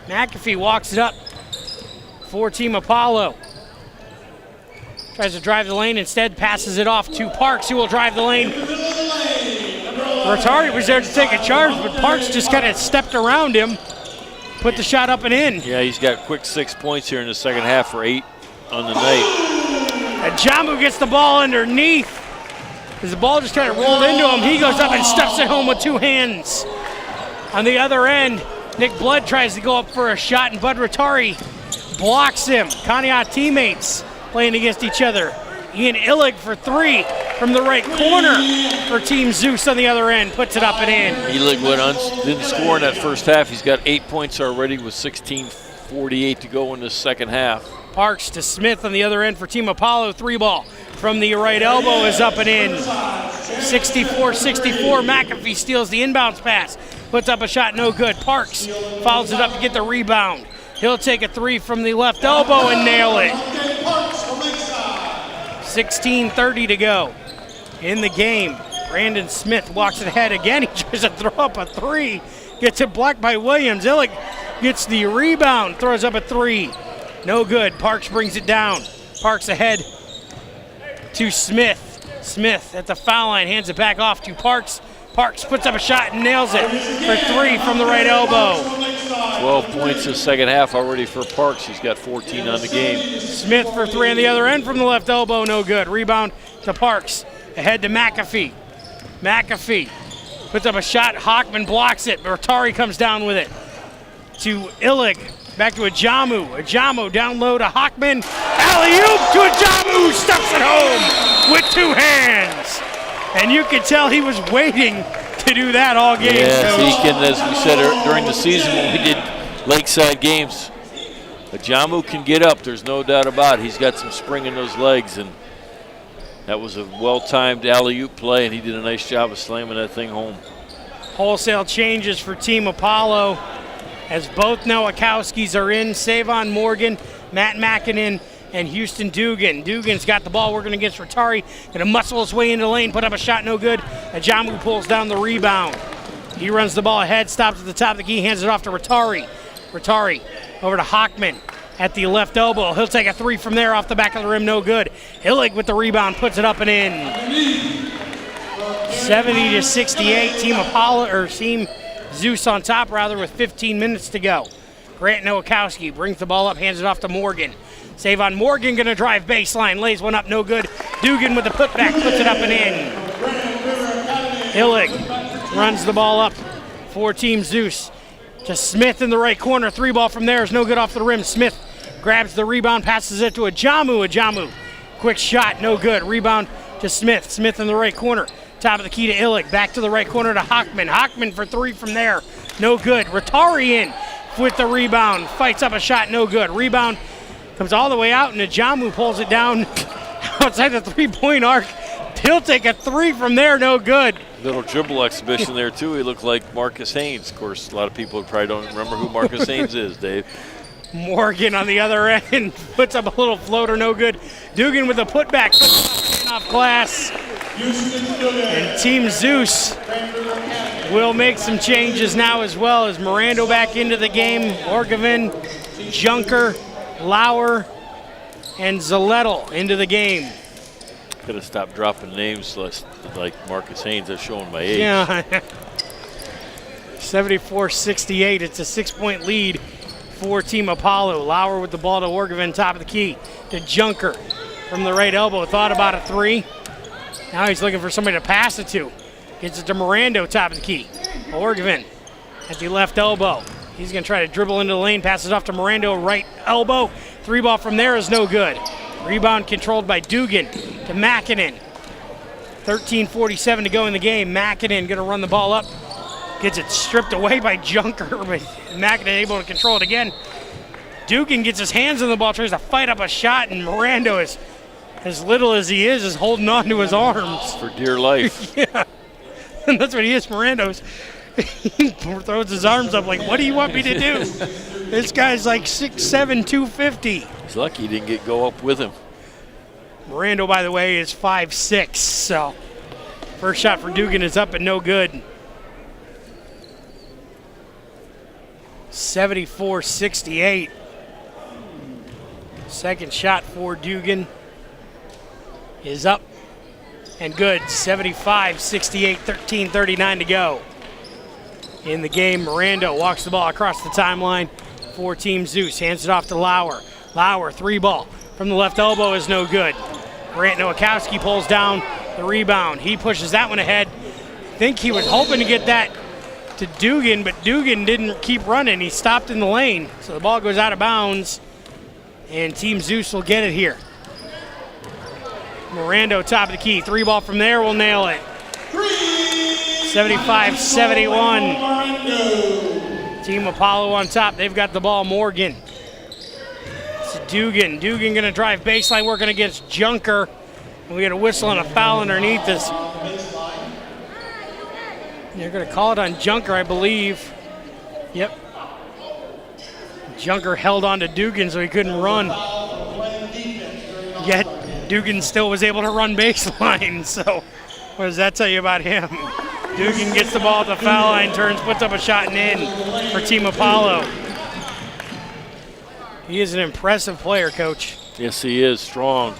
McAfee walks it up for Team Apollo. Tries to drive the lane, instead passes it off to Parks, who will drive the lane. Rattari was there to take a charge, but Parks just kind of stepped around him, put the shot up and in. Yeah, he's got quick 6 points here in the second half for 8 on the night. Ajamu gets the ball underneath. As the ball just kind of rolled into him, he goes up and stuffs it home with 2 hands. On the other end, Nick Blood tries to go up for a shot, and Bud Rattari blocks him. Conneaut teammates playing against each other. Ian Illig for 3 from the right corner for Team Zeus on the other end, puts it up and in. Illig didn't score in that first half. He's got 8 points already with 16:48 to go in the second half. Parks to Smith on the other end for Team Apollo. 3 ball from the right elbow is up and in. 64-64, McAfee steals the inbounds pass, puts up a shot, no good. Parks fouls it up to get the rebound. He'll take a 3 from the left elbow and nail it. 16:30 to go in the game. Brandon Smith walks it ahead again. He tries to throw up a 3. Gets it blocked by Williams. Illig gets the rebound, throws up a 3. No good. Parks brings it down. Parks ahead to Smith. Smith at the foul line, hands it back off to Parks. Parks puts up a shot and nails it for 3 from the right elbow. 12 points in the second half already for Parks. He's got 14 on the game. Smith for 3 on the other end from the left elbow, no good. Rebound to Parks. Ahead to McAfee. McAfee puts up a shot. Hockman blocks it. Rotari comes down with it. To Illig. Back to Ajamu. Ajamu down low to Hockman. Alley-oop to Ajamu. Stuffs it home with 2 hands. And you could tell he was waiting to do that all game. Yeah, so he can, as we said during the season when we did Lakeside games, Ajamu can get up. There's no doubt about it. He's got some spring in those legs, and that was a well-timed alley-oop play, and he did a nice job of slamming that thing home. Wholesale changes for Team Apollo as both Nowakowskis are in. Savon Morgan, Matt Mackinnon, and Houston Dugan. Dugan's got the ball working against Rotari. Gonna muscle his way into the lane, put up a shot, no good. Ajamu pulls down the rebound. He runs the ball ahead, stops at the top of the key, hands it off to Rotari. Rotari over to Hockman at the left elbow. He'll take a 3 from there off the back of the rim, no good. Hillig with the rebound, puts it up and in. 70-68, Team Apollo, or Team Zeus on top rather, with 15 minutes to go. Grant Nowakowski brings the ball up, hands it off to Morgan. Savon Morgan gonna drive baseline, lays one up, no good. Dugan with the putback, puts it up and in. Hillig runs the ball up for Team Zeus. To Smith in the right corner, 3 ball from there is no good off the rim. Smith grabs the rebound, passes it to Ajamu. Ajamu, quick shot, no good. Rebound to Smith. Smith in the right corner. Top of the key to Illig. Back to the right corner to Hockman. Hockman for 3 from there, no good. Rotari in with the rebound. Fights up a shot, no good. Rebound comes all the way out, and Ajamu pulls it down outside the 3-point arc. He'll take a 3 from there, no good. Little dribble exhibition there, too. He looked like Marcus Haynes. Of course, a lot of people probably don't remember who Marcus Haynes is, Dave. Morgan on the other end puts up a little floater, no good. Dugan with a putback, off glass. And Team Zeus will make some changes now as well, as Mirando back into the game. Orgevin, Junker, Lauer, and Zalettel into the game. Gotta stop dropping names like Marcus Haynes. That's showing my age. Yeah. 74-68. It's a 6-point lead for Team Apollo. Lauer with the ball to Orgevin, top of the key to Junker from the right elbow. Thought about a 3. Now he's looking for somebody to pass it to. Gets it to Mirando, top of the key. Orgevin at the left elbow. He's going to try to dribble into the lane, passes off to Mirando, right elbow. 3 ball from there is no good. Rebound controlled by Dugan to Mackinnon. 13:47 to go in the game. Mackinnon going to run the ball up. Gets it stripped away by Junker, but Mackinnon able to control it again. Dugan gets his hands on the ball, tries to fight up a shot, and Mirando is, as little as he is holding on to his arms. For dear life. Yeah, and that's what he is, Mirando's. He throws his arms up like, what do you want me to do? This guy's like 6'7", 250. He's lucky he didn't go up with him. Mirando, by the way, is 5'6", so first shot for Dugan is up and no good. 74-68. Second shot for Dugan is up and good. 75-68, 13:39 to go in the game. Mirando walks the ball across the timeline for Team Zeus. Hands it off to Lauer. Lauer, 3 ball from the left elbow is no good. Grant Nowakowski pulls down the rebound. He pushes that one ahead. I think he was hoping to get that to Dugan, but Dugan didn't keep running. He stopped in the lane, so the ball goes out of bounds, and Team Zeus will get it here. Mirando, top of the key. 3 ball from there will nail it. 75-71. Team Apollo on top. They've got the ball. Morgan. It's Dugan. Dugan going to drive baseline, working against Junker. And we got a whistle and a foul underneath us. They're going to call it on Junker, I believe. Yep. Junker held on to Dugan so he couldn't run. Yet Dugan still was able to run baseline. So what does that tell you about him? Dugan gets the ball at the foul line, turns, puts up a shot and in for Team Apollo. He is an impressive player, Coach. Yes, he is strong.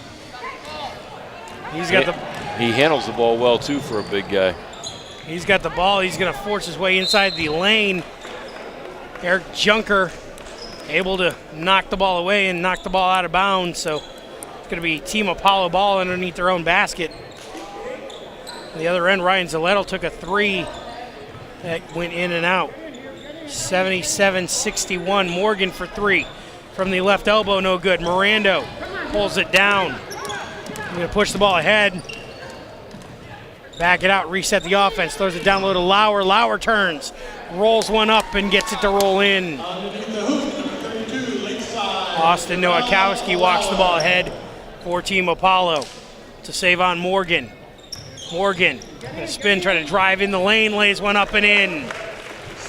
He's got He handles the ball well, too, for a big guy. He's got the ball. He's going to force his way inside the lane. Eric Junker able to knock the ball away and knock the ball out of bounds. So going to be Team Apollo ball underneath their own basket. On the other end, Ryan Zaletto took a three that went in and out. 77-61. Morgan for three from the left elbow, no good. Mirando pulls it down. I'm going to push the ball ahead. Back it out, reset the offense, throws it down low to Lauer. Lauer turns, rolls one up and gets it to roll in. Austin Nowakowski walks the ball ahead for Team Apollo to save on Morgan. Morgan, gonna spin, try to drive in the lane, lays one up and in.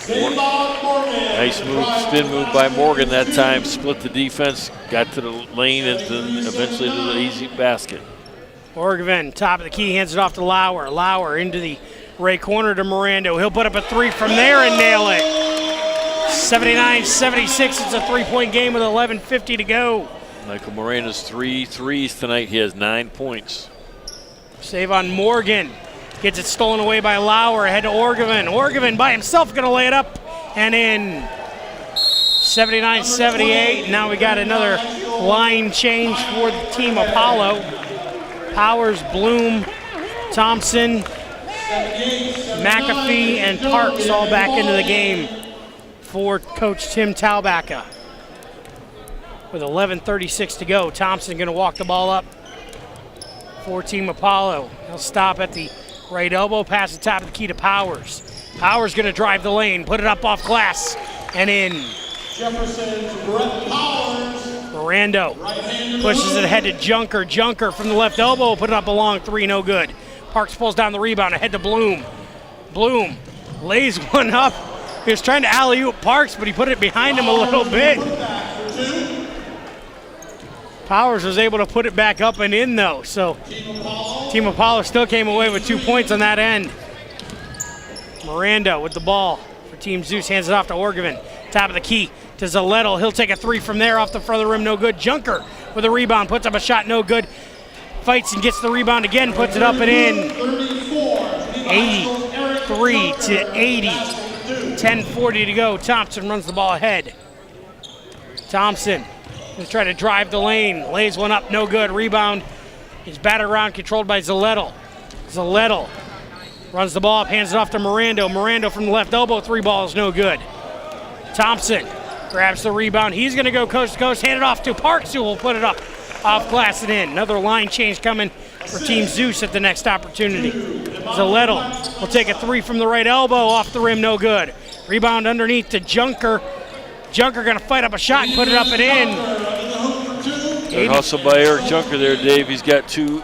Nice move, spin move by Morgan that time. Split the defense, got to the lane, and then eventually to the easy basket. Orgevin, top of the key, hands it off to Lauer. Lauer into the right corner to Mirando. He'll put up a three from there and nail it. 79-76, it's a three-point game with 11:50 to go. Michael Mirando's 3 threes tonight. He has 9 points. Save on Morgan. Gets it stolen away by Lauer. Ahead to Orgevin. Orgevin by himself going to lay it up and in. 79-78. Now we got another line change for the Team Apollo. Powers, Bloom, Thompson, McAfee, and Parks all back into the game for Coach Tim Talbacca. With 11:36 to go, Thompson going to walk the ball up for Team Apollo. He'll stop at the right elbow, pass the top of the key to Powers. Powers going to drive the lane, put it up off glass, and in. Mirando pushes it ahead to Junker. Junker from the left elbow, put it up a long three, no good. Parks pulls down the rebound, ahead to Bloom. Bloom lays one up. He was trying to alley-oop Parks, but he put it behind him a little bit. Powers was able to put it back up and in, though. So Team Apollo still came away with 2 points on that end. Miranda with the ball for Team Zeus, hands it off to Orgevin. Top of the key to Zaletto. He'll take a three from there off the front of the rim, no good. Junker with a rebound, puts up a shot, no good. Fights and gets the rebound again, puts it up and in. 83-80. 10:40 to go. Thompson runs the ball ahead. Thompson going to try to drive the lane, lays one up, no good. Rebound is batted around, controlled by Zaletto. Zaletto runs the ball up, hands it off to Mirando. Mirando from the left elbow, three balls, no good. Thompson grabs the rebound. He's going to go coast to coast, hand it off to Parks, who will put it up off glass and in. Another line change coming for Team Zeus at the next opportunity. Zaletto will take a three from the right elbow, off the rim, no good. Rebound underneath to Junker. Junker going to fight up a shot and put it up and in. Good hustle by Eric Junker there, Dave. He's got two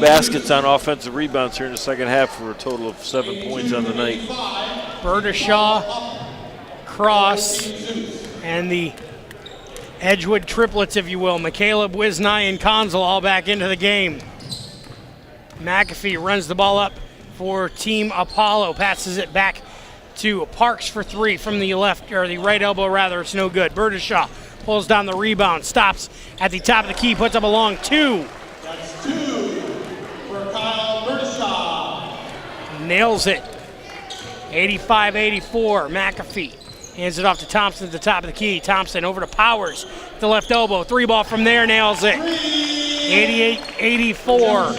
baskets on offensive rebounds here in the second half for a total of 7 points on the night. Berdashaw, Cross, and the Edgewood triplets, if you will. McCaleb, Wisnai, and Conzel all back into the game. McAfee runs the ball up for Team Apollo, passes it back to Parks for three from the left, or the right elbow rather. It's no good. Berdashaw pulls down the rebound, stops at the top of the key, puts up a long two. That's two for Kyle Berdashaw. Nails it. 85-84. McAfee hands it off to Thompson at the top of the key. Thompson over to Powers, the left elbow. Three ball from there, nails it. 88-84.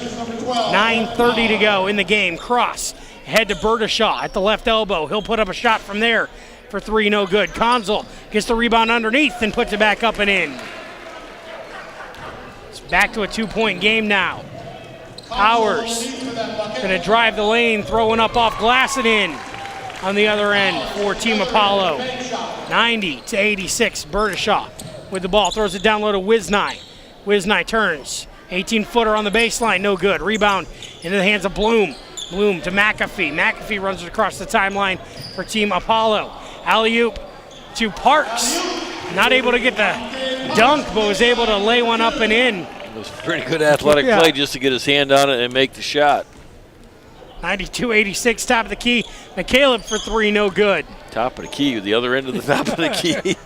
9:30 to go in the game. Cross head to Berdashaw at the left elbow. He'll put up a shot from there for three, no good. Conzel gets the rebound underneath and puts it back up and in. It's back to a 2-point game now. Powers going to drive the lane, throwing up off glass and in on the other end for Team Apollo. 90-86. Berdashaw with the ball, throws it down low to Wisnai. Wisnai turns, 18-footer on the baseline, no good. Rebound into the hands of Bloom. Bloom to McAfee. McAfee runs it across the timeline for Team Apollo. Alley-oop to Parks. Not able to get the dunk, but was able to lay one up and in. It was pretty good athletic play just to get his hand on it and make the shot. 92-86, top of the key. McCaleb for three, no good. Top of the key, the other end of the top of the key.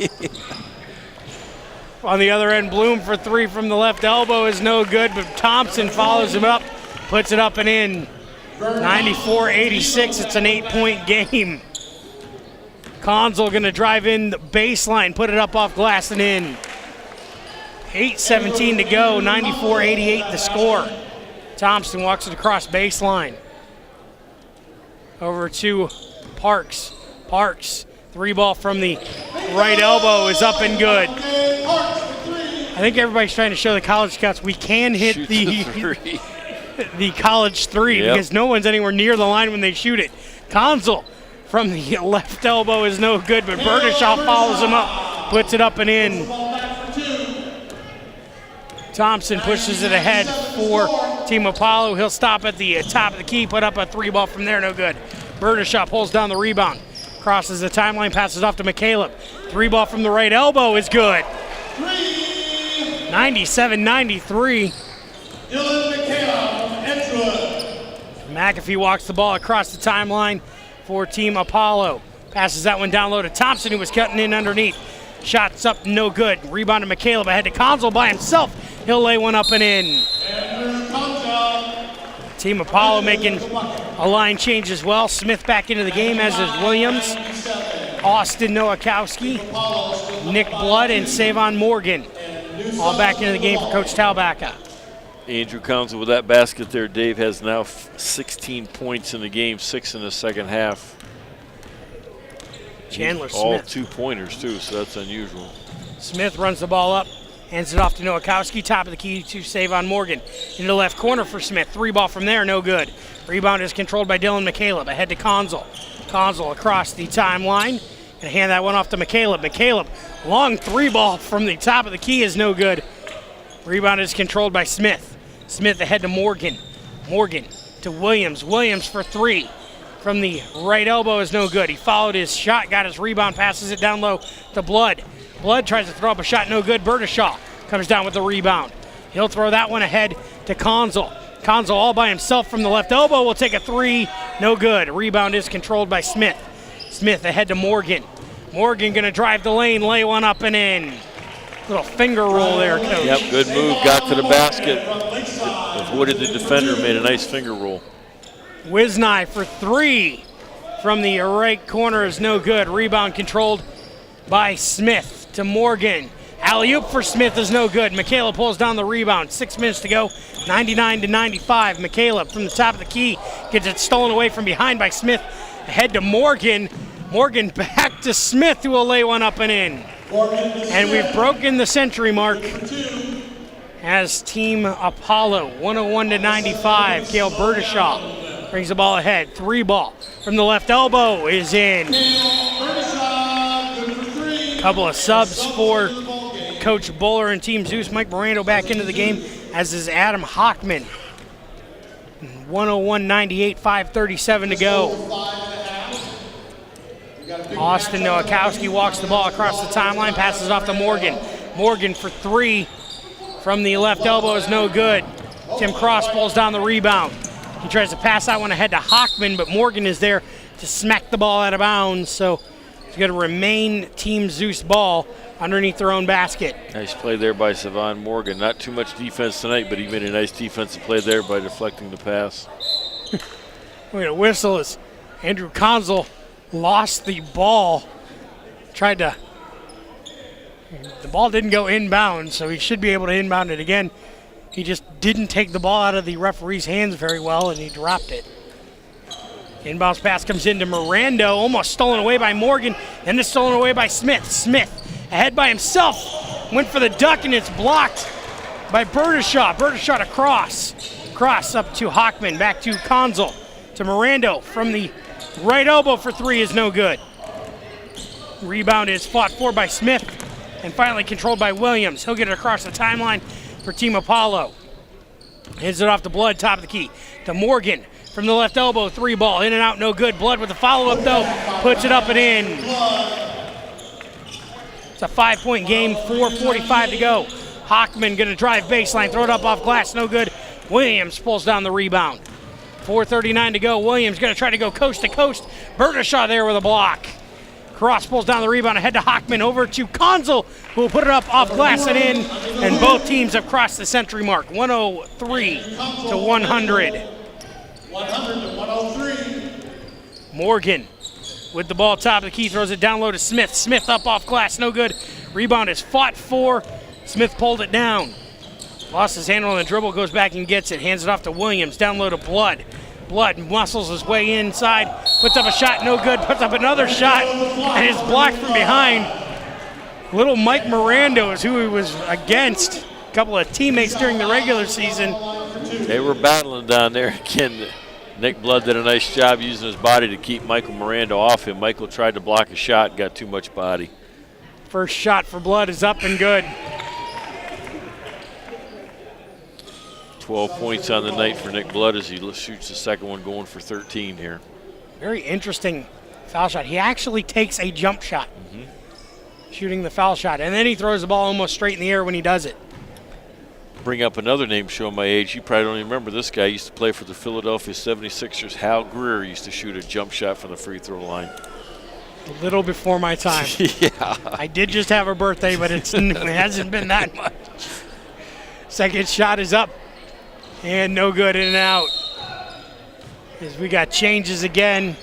On the other end, Bloom for three from the left elbow is no good, but Thompson follows him up, puts it up and in. 94-86, it's an 8-point game. Conzel going to drive in the baseline, put it up off glass and in. 8:17 to go, 94-88 the score. Thompson walks it across baseline. Over to Parks. Parks, 3-ball from the right elbow is up and good. I think everybody's trying to show the college scouts we can hit the college three because no one's anywhere near the line when they shoot it. Conzel from the left elbow is no good, but Berdischow follows him up, puts it up and in. Thompson pushes it ahead for Team Apollo. He'll stop at the top of the key, put up a 3-ball from there, no good. Berdischow pulls down the rebound, crosses the timeline, passes off to McCaleb. 3-ball from the right elbow is good. 97-93. Dylan McCaleb, Edgewood. McAfee walks the ball across the timeline for Team Apollo. Passes that one down low to Thompson, who was cutting in underneath. Shots up, no good. Rebound to McCaleb ahead to Conzel by himself. He'll lay one up and in. Team Apollo making a line change as well. Smith back into the game, as is Williams. Austin Nowakowski, Nick Blood, and Savon Morgan. All back into the game for Coach Talbacca. Andrew Conzel with that basket there. Dave has now 16 points in the game, 6 in the second half. Chandler Smith. All 2-pointers too, so that's unusual. Smith runs the ball up, hands it off to Nowakowski, top of the key to Savon Morgan. In the left corner for Smith, 3-ball from there, no good. Rebound is controlled by Dylan McCaleb, ahead to Conzel. Conzel across the timeline, and hand that one off to McCaleb. McCaleb, long 3-ball from the top of the key is no good. Rebound is controlled by Smith. Smith ahead to Morgan. Morgan to Williams. Williams for 3. From the right elbow is no good. He followed his shot, got his rebound, passes it down low to Blood. Blood tries to throw up a shot, no good. Berdischow comes down with the rebound. He'll throw that one ahead to Conzel. Conzel all by himself from the left elbow will take a 3, no good. Rebound is controlled by Smith. Smith ahead to Morgan. Morgan gonna drive the lane, lay one up and in. Little finger roll there, Coach. Yep, good move, got to the basket. Avoided the defender, made a nice finger roll. Wisnai for 3 from the right corner is no good. Rebound controlled by Smith to Morgan. Alley-oop for Smith is no good. McCaleb pulls down the rebound. 6 minutes to go, 99-95. McCaleb from the top of the key gets it stolen away from behind by Smith. Ahead to Morgan. Morgan back to Smith, who will lay one up and in. And we've broken the century mark as Team Apollo, 101-95. Cale Berdischow brings the ball ahead. 3-ball from the left elbow is in. Couple of subs for Coach Buller and Team Zeus. Mike Morando back into the game, as is Adam Hockman. 101-98, 5:37 to go. Austin Nowakowski walks the ball across the timeline, passes it off to Morgan. Morgan for 3 from the left elbow is no good. Tim Cross pulls down the rebound. He tries to pass that one ahead to Hockman, but Morgan is there to smack the ball out of bounds, so it's going to remain Team Zeus ball underneath their own basket. Nice play there by Savon Morgan. Not too much defense tonight, but he made a nice defensive play there by deflecting the pass. We're going to whistle as Andrew Conzel lost the ball. The ball didn't go inbound, so he should be able to inbound it again. He just didn't take the ball out of the referee's hands very well, and he dropped it. Inbounds pass comes into Morando, almost stolen away by Morgan, and it's stolen away by Smith. Smith ahead by himself, went for the duck, and it's blocked by Berdischow. Berdischow across. Cross up to Hockman, back to Conzel, to Morando from the right elbow for 3 is no good. Rebound is fought for by Smith and finally controlled by Williams. He'll get it across the timeline for Team Apollo. Hits it off to Blood, top of the key, to Morgan from the left elbow, 3-ball, in and out, no good. Blood with the follow-up though, puts it up and in. It's a 5-point game, 4:45 to go. Hockman gonna drive baseline, throw it up off glass, no good. Williams pulls down the rebound. 4:39 to go. Williams going to try to go coast to coast. Berdischow there with a block. Cross pulls down the rebound ahead to Hockman, over to Conzel, who will put it up off glass and in. And both teams have crossed the century mark. 103 to 100. 100 to 103. Morgan with the ball top of the key, throws it down low to Smith. Smith up off glass, no good. Rebound is fought for. Smith pulled it down. Lost his handle on the dribble, goes back and gets it. Hands it off to Williams. Down low to Blood. Blood muscles his way inside. Puts up a shot, no good. Puts up another shot, and is blocked from behind. Little Mike Miranda is who he was against. A couple of teammates during the regular season. They were battling down there. Again, Nick Blood did a nice job using his body to keep Michael Miranda off him. Michael tried to block a shot, got too much body. First shot for Blood is up and good. 12 points on the night for Nick Blood as he shoots the second one, going for 13 here. Very interesting foul shot. He actually takes a jump shot, shooting the foul shot, and then he throws the ball almost straight in the air when he does it. Bring up another name showing my age. You probably don't even remember this guy. He used to play for the Philadelphia 76ers. Hal Greer used to shoot a jump shot from the free throw line. A little before my time. Yeah. I did just have a birthday, but it hasn't been that much. Second shot is up. And no good, in and out. As we got changes again.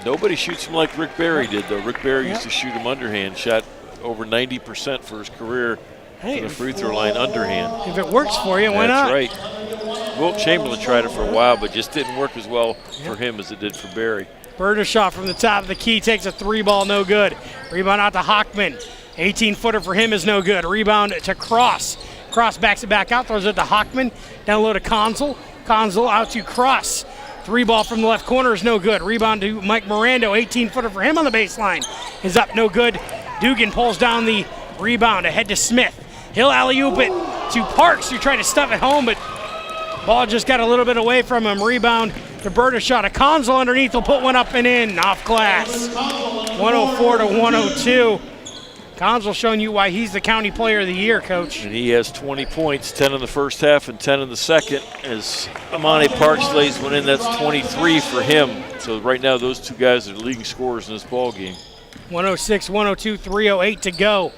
Nobody shoots him like Rick Barry did, though. Rick Barry used to shoot him underhand, shot over 90% for his career from the free throw line underhand. If it works for you, why not? That's right. Wilt Chamberlain tried it for a while, but just didn't work as well for him as it did for Barry. Berdashaw from the top of the key takes a three ball, no good. Rebound out to Hockman. 18-footer for him is no good. Rebound to Cross. Cross backs it back out, throws it to Hockman. Down low to Consul. Consul out to Cross. Three ball from the left corner is no good. Rebound to Mike Miranda. 18-footer for him on the baseline is up, no good. Dugan pulls down the rebound ahead to Smith. He'll alley-oop it to Parks, who tried to stuff it home, but ball just got a little bit away from him. Rebound to Berdashaw. A Consul underneath will put one up and in, off glass. 104 to 102. Consul showing you why he's the county player of the year, Coach. And he has 20 points, 10 in the first half and 10 in the second. As Amani Parks lays one in, that's 23 for him. So right now, those two guys are the leading scorers in this ball game. 106, 102, 3:08 to go.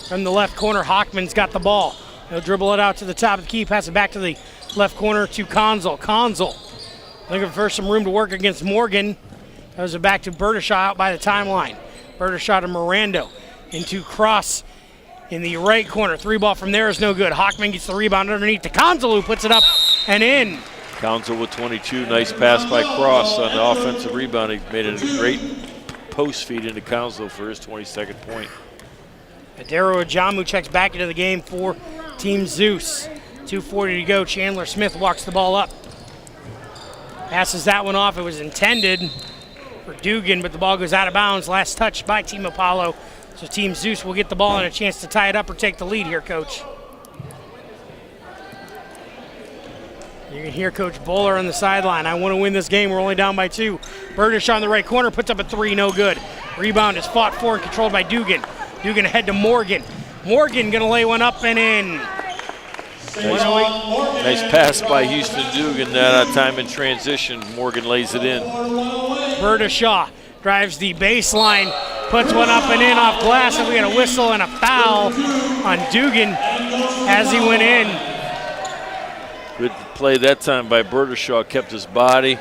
From the left corner, Hockman's got the ball. He'll dribble it out to the top of the key, pass it back to the left corner to Consul. Consul looking for some room to work against Morgan. Throws it back to Berdashaw out by the timeline. Berdashaw to Miranda. Into Cross in the right corner. Three ball from there is no good. Hockman gets the rebound underneath to Consul, who puts it up and in. Consul with 22. Nice pass by Cross on the offensive rebound. He made a great post feed into Consul for his 22nd point. Adero Ajamu checks back into the game for Team Zeus. 2:40 to go. Chandler Smith walks the ball up. Passes that one off. It was intended for Dugan, but the ball goes out of bounds. Last touch by Team Apollo. So Team Zeus will get the ball and a chance to tie it up or take the lead here, Coach. You can hear Coach Bowler on the sideline. I want to win this game. We're only down by 2. Berdashaw in the right corner puts up a three, no good. Rebound is fought for and controlled by Dugan. Dugan ahead to Morgan. Morgan going to lay one up and in. Nice pass by Houston Dugan that time in transition. Morgan lays it in. Berdashaw drives the baseline, puts one up and in off glass, and we got a whistle and a foul on Dugan as he went in. Good play that time by Berdashaw, kept his body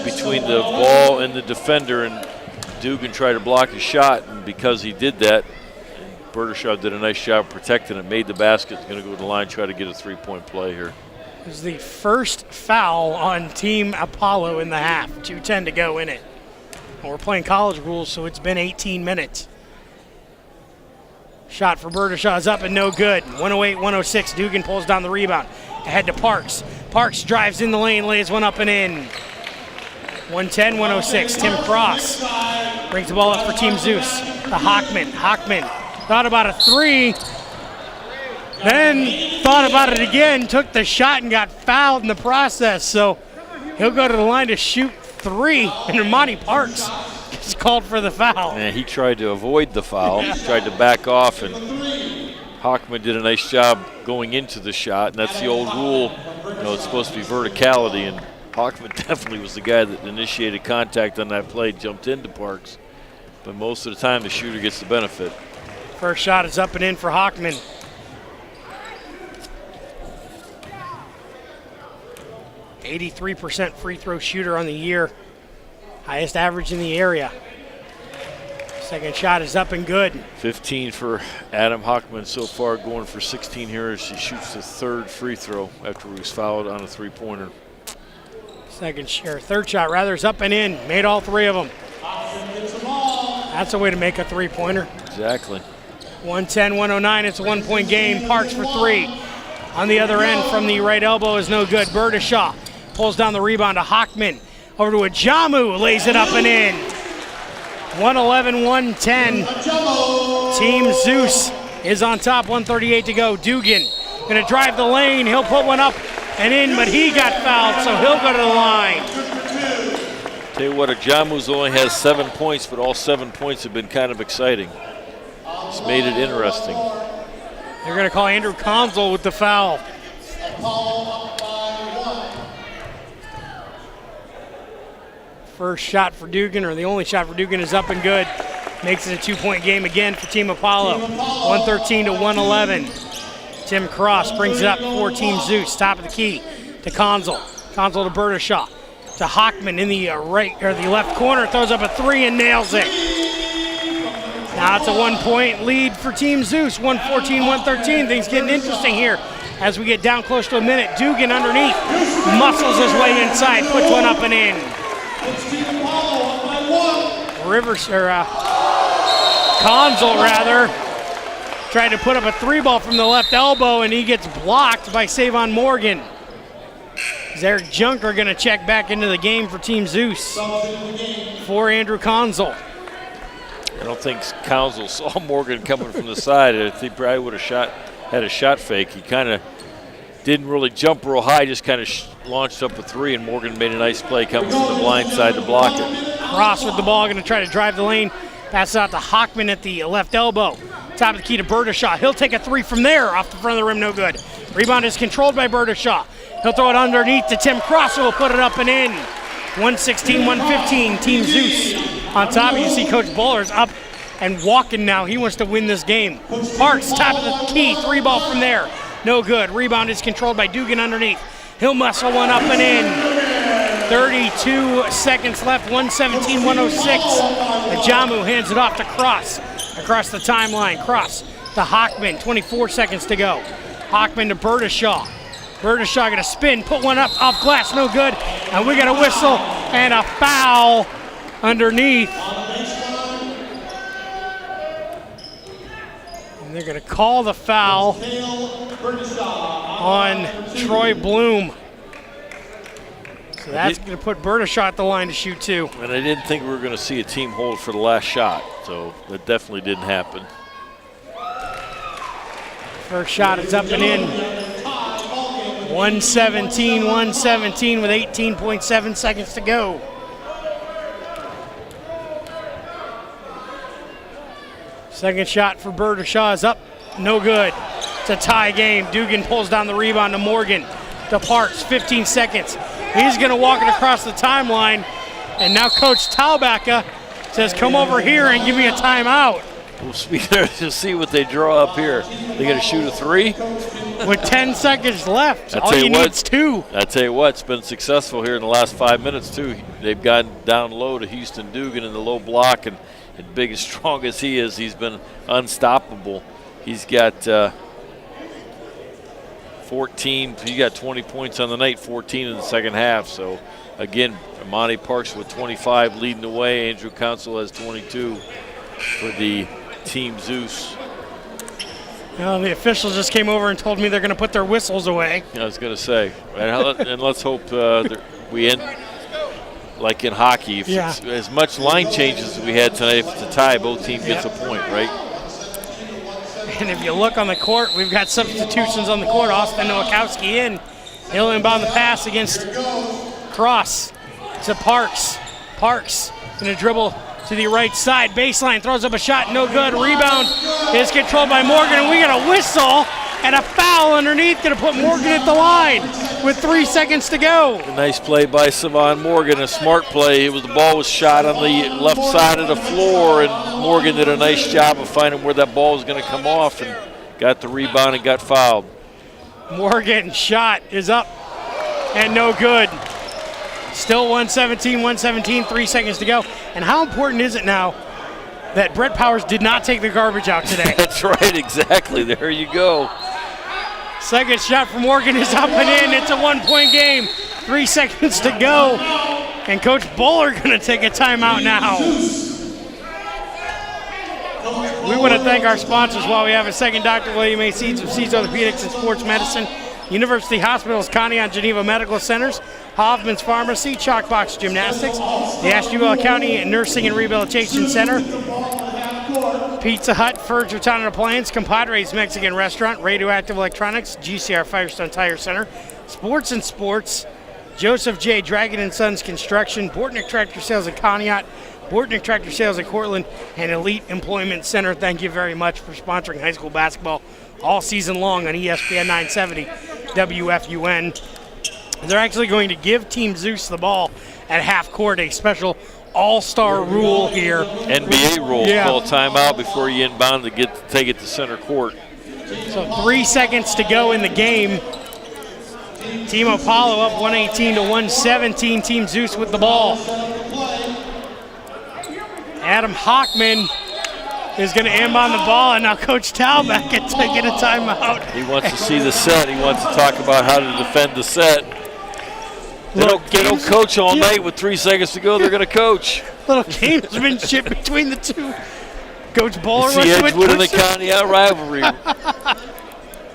between the ball and the defender, and Dugan tried to block his shot, and because he did that, Berdashaw did a nice job protecting it, made the basket, going to go to the line, try to get a three-point play here. It was the first foul on Team Apollo in the half. 2:10 to go in it. And we're playing college rules, so it's been 18 minutes. Shot for Berdashaw is up and no good. 108-106. Dugan pulls down the rebound. Ahead to Parks. Parks drives in the lane, lays one up and in. 110-106. Tim Cross brings the ball up for Team Zeus. To Hockman. Hockman thought about a three, then thought about it again, took the shot and got fouled in the process. So he'll go to the line to shoot three, and Monty Parks gets called for the foul. And he tried to avoid the foul, tried to back off, and Hockman did a nice job going into the shot, and that's the old rule. You know, it's supposed to be verticality, and Hockman definitely was the guy that initiated contact on that play, jumped into Parks, but most of the time the shooter gets the benefit. First shot is up and in for Hockman. .83% free throw shooter on the year. Highest average in the area. Second shot is up and good. 15 for Adam Hockman so far, going for 16 here as he shoots the third free throw after he was fouled on a three-pointer. Third shot rather is up and in. Made all three of them. That's a way to make a three-pointer. Exactly. 110-109. It's a one-point game. Parks for three. On the other end from the right elbow is no good. Berdishaw pulls down the rebound to Hockman. Over to Ajamu, lays it up and in. 111-110. Team Zeus is on top, 138 to go. Dugan gonna drive the lane. He'll put one up and in, but he got fouled, so he'll go to the line. Tell you what, Ajamu's only has 7 points, but all 7 points have been kind of exciting. It's made it interesting. They're gonna call Andrew Conzel with the foul. First shot for Dugan, or the only shot for Dugan, is up and good. Makes it a 2-point game again for Team Apollo. 113-111. Tim Cross brings it up for Team Zeus. Top of the key to Conzel. Conzel to Berdishaw. To Hockman in the the left corner. Throws up a three and nails it. Now it's a 1-point lead for Team Zeus. 114-113. Things getting interesting here as we get down close to a minute. Dugan underneath. Muscles his way inside. Puts one up and in. Conzel tried to put up a three ball from the left elbow, and he gets blocked by Savon Morgan. Eric Junker going to check back into the game for Team Zeus for Andrew Conzel. I don't think Conzel saw Morgan coming from the side. I think he probably would have had a shot fake. He kind of didn't really jump real high, just kind of launched up a three, and Morgan made a nice play coming from the blind side to block it. Cross with the ball, going to try to drive the lane. Pass out to Hockman at the left elbow. Top of the key to Berdishaw. He'll take a three from there off the front of the rim, no good. Rebound is controlled by Berdishaw. He'll throw it underneath to Tim Cross, who will put it up and in. 116-115, Team Zeus on top. You see Coach Buller's up and walking now. He wants to win this game. Parks, top of the key, three ball from there. No good. Rebound is controlled by Dugan underneath. He'll muscle one up and in. 32 seconds left, 117-106. Ajamu hands it off to Cross across the timeline. Cross to Hockman, 24 seconds to go. Hockman to Berdishaw. Berdishaw going to spin, put one up off glass, no good. And we got a whistle and a foul underneath. And they're going to call the foul on Troy Bloom. So that's going to put Berdishaw at the line to shoot two. And I didn't think we were going to see a team hold for the last shot, so that definitely didn't happen. First shot is up and in. 117-117 with 18.7 seconds to go. Second shot for Berdishaw is up, no good. It's a tie game. Dugan pulls down the rebound to Morgan. To Parks, 15 seconds. He's going to walk it across the timeline, and now Coach Taubaka says, come over here and give me a timeout. We'll be there to see what they draw up here. They got to shoot a three? With 10 seconds left, all you need is two. I tell you what, it's been successful here in the last 5 minutes, too. They've gotten down low to Houston Dugan in the low block, and big as strong as he is, he's been unstoppable. He's got 14, he got 20 points on the night, 14 in the second half. So, again, Amani Parks with 25 leading the way. Andrew Conzel has 22 for the Team Zeus. Well, the officials just came over and told me they're going to put their whistles away. I was going to say, and let's hope we end like in hockey. If it's as much line changes as we had tonight, if it's a tie, both teams gets a point, right? And if you look on the court, we've got substitutions on the court. Austin Nowakowski in. He'll inbound the pass against Cross to Parks. Parks going to dribble to the right side. Baseline, throws up a shot, no good. Rebound is controlled by Morgan, and we got a whistle and a foul underneath. Going to put Morgan at the line with 3 seconds to go. A nice play by Savon Morgan, a smart play. The ball was shot on the left side of the floor, and Morgan did a nice job of finding where that ball was going to come off and got the rebound and got fouled. Morgan's shot is up and no good. Still 117, 3 seconds to go. And how important is it now that Brett Powers did not take the garbage out today. That's right, exactly. There you go. Second shot from Morgan is up and in. It's a 1-point game. 3 seconds to go. And Coach Bowler going to take a timeout now. We want to thank our sponsors while we have a second. Dr. William A. Seeds of Seeds Orthopedics and Sports Medicine, University Hospitals, Conneaut, Geneva Medical Centers, Hoffman's Pharmacy, Chalkbox Gymnastics, the Ashtabula County Nursing and Rehabilitation Center, Pizza Hut, Furniture Town and Appliance, Compadres Mexican Restaurant, Radioactive Electronics, GCR Firestone Tire Center, Sports and Sports, Joseph J. Dragon & Sons Construction, Bortnick Tractor Sales at Conneaut, Bortnick Tractor Sales at Cortland, and Elite Employment Center. Thank you very much for sponsoring high school basketball all season long on ESPN 970 WFUN. They're actually going to give Team Zeus the ball at half court, a special all-star rule here. NBA rule, call timeout before you inbound to take it to center court. So 3 seconds to go in the game. Team Apollo up 118 to 117. Team Zeus with the ball. Adam Hockman is going to inbound the ball, and now Coach Talbot gets to get a timeout. He wants to see the set. He wants to talk about how to defend the set. They don't coach all night with 3 seconds to go. They're going to coach. Little gamesmanship between the two. Coach Bowler. It's the Edgewood and the Conneaut rivalry.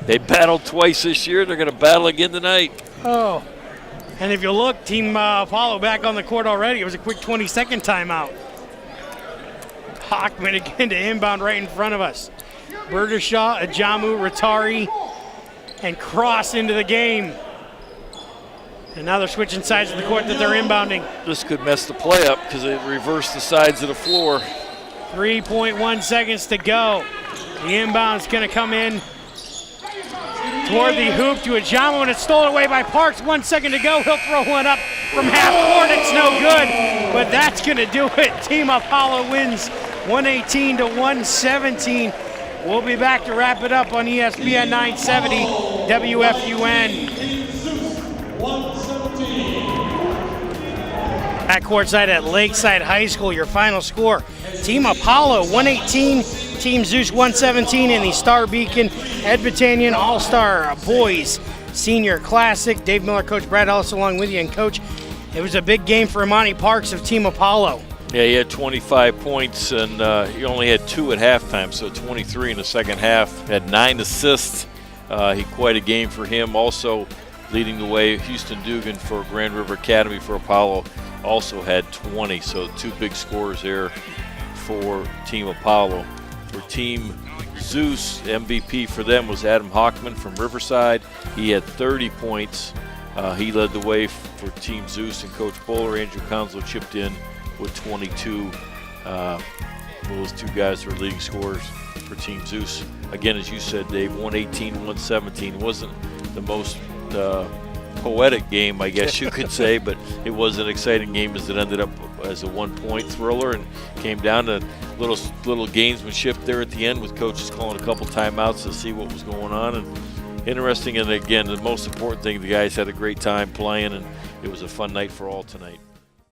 They battled twice this year. They're going to battle again tonight. Oh, and if you look, Team Apollo back on the court already. It was a quick 20-second timeout. Hockman again to inbound right in front of us. Bergershaw, Ajamu, Ratari, and Cross into the game. And now they're switching sides of the court that they're inbounding. This could mess the play up because it reversed the sides of the floor. 3.1 seconds to go. The inbound's going to come in toward the hoop to Ajamu, and it's stolen away by Parks. 1 second to go. He'll throw one up from half court. It's no good, but that's going to do it. Team Apollo wins 118 to 117. We'll be back to wrap it up on ESPN 970 WFUN. At courtside at Lakeside High School, your final score: Team Apollo 118, Team Zeus 117 in the Star Beacon Ed Batanian All-Star Boys Senior Classic. Dave Miller, Coach Brad Ellis along with you. And Coach, it was a big game for Imani Parks of Team Apollo. Yeah, he had 25 points, and he only had 2 at halftime, so 23 in the second half. Had 9 assists. Quite a game for him. Also leading the way, Houston Dugan for Grand River Academy for Apollo also had 20, so 2 big scores there for Team Apollo. For Team Zeus, MVP for them was Adam Hockman from Riverside. He had 30 points. He led the way for Team Zeus, and Coach Bowler, Andrew Counslow, chipped in with 22. Those 2 guys were leading scorers for Team Zeus. Again, as you said, Dave, 118-117 wasn't the most poetic game, I guess you could say, but it was an exciting game as it ended up as a 1-point thriller and came down to little gamesmanship there at the end with coaches calling a couple timeouts to see what was going on. And interesting, and again, the most important thing, the guys had a great time playing, and it was a fun night for all tonight.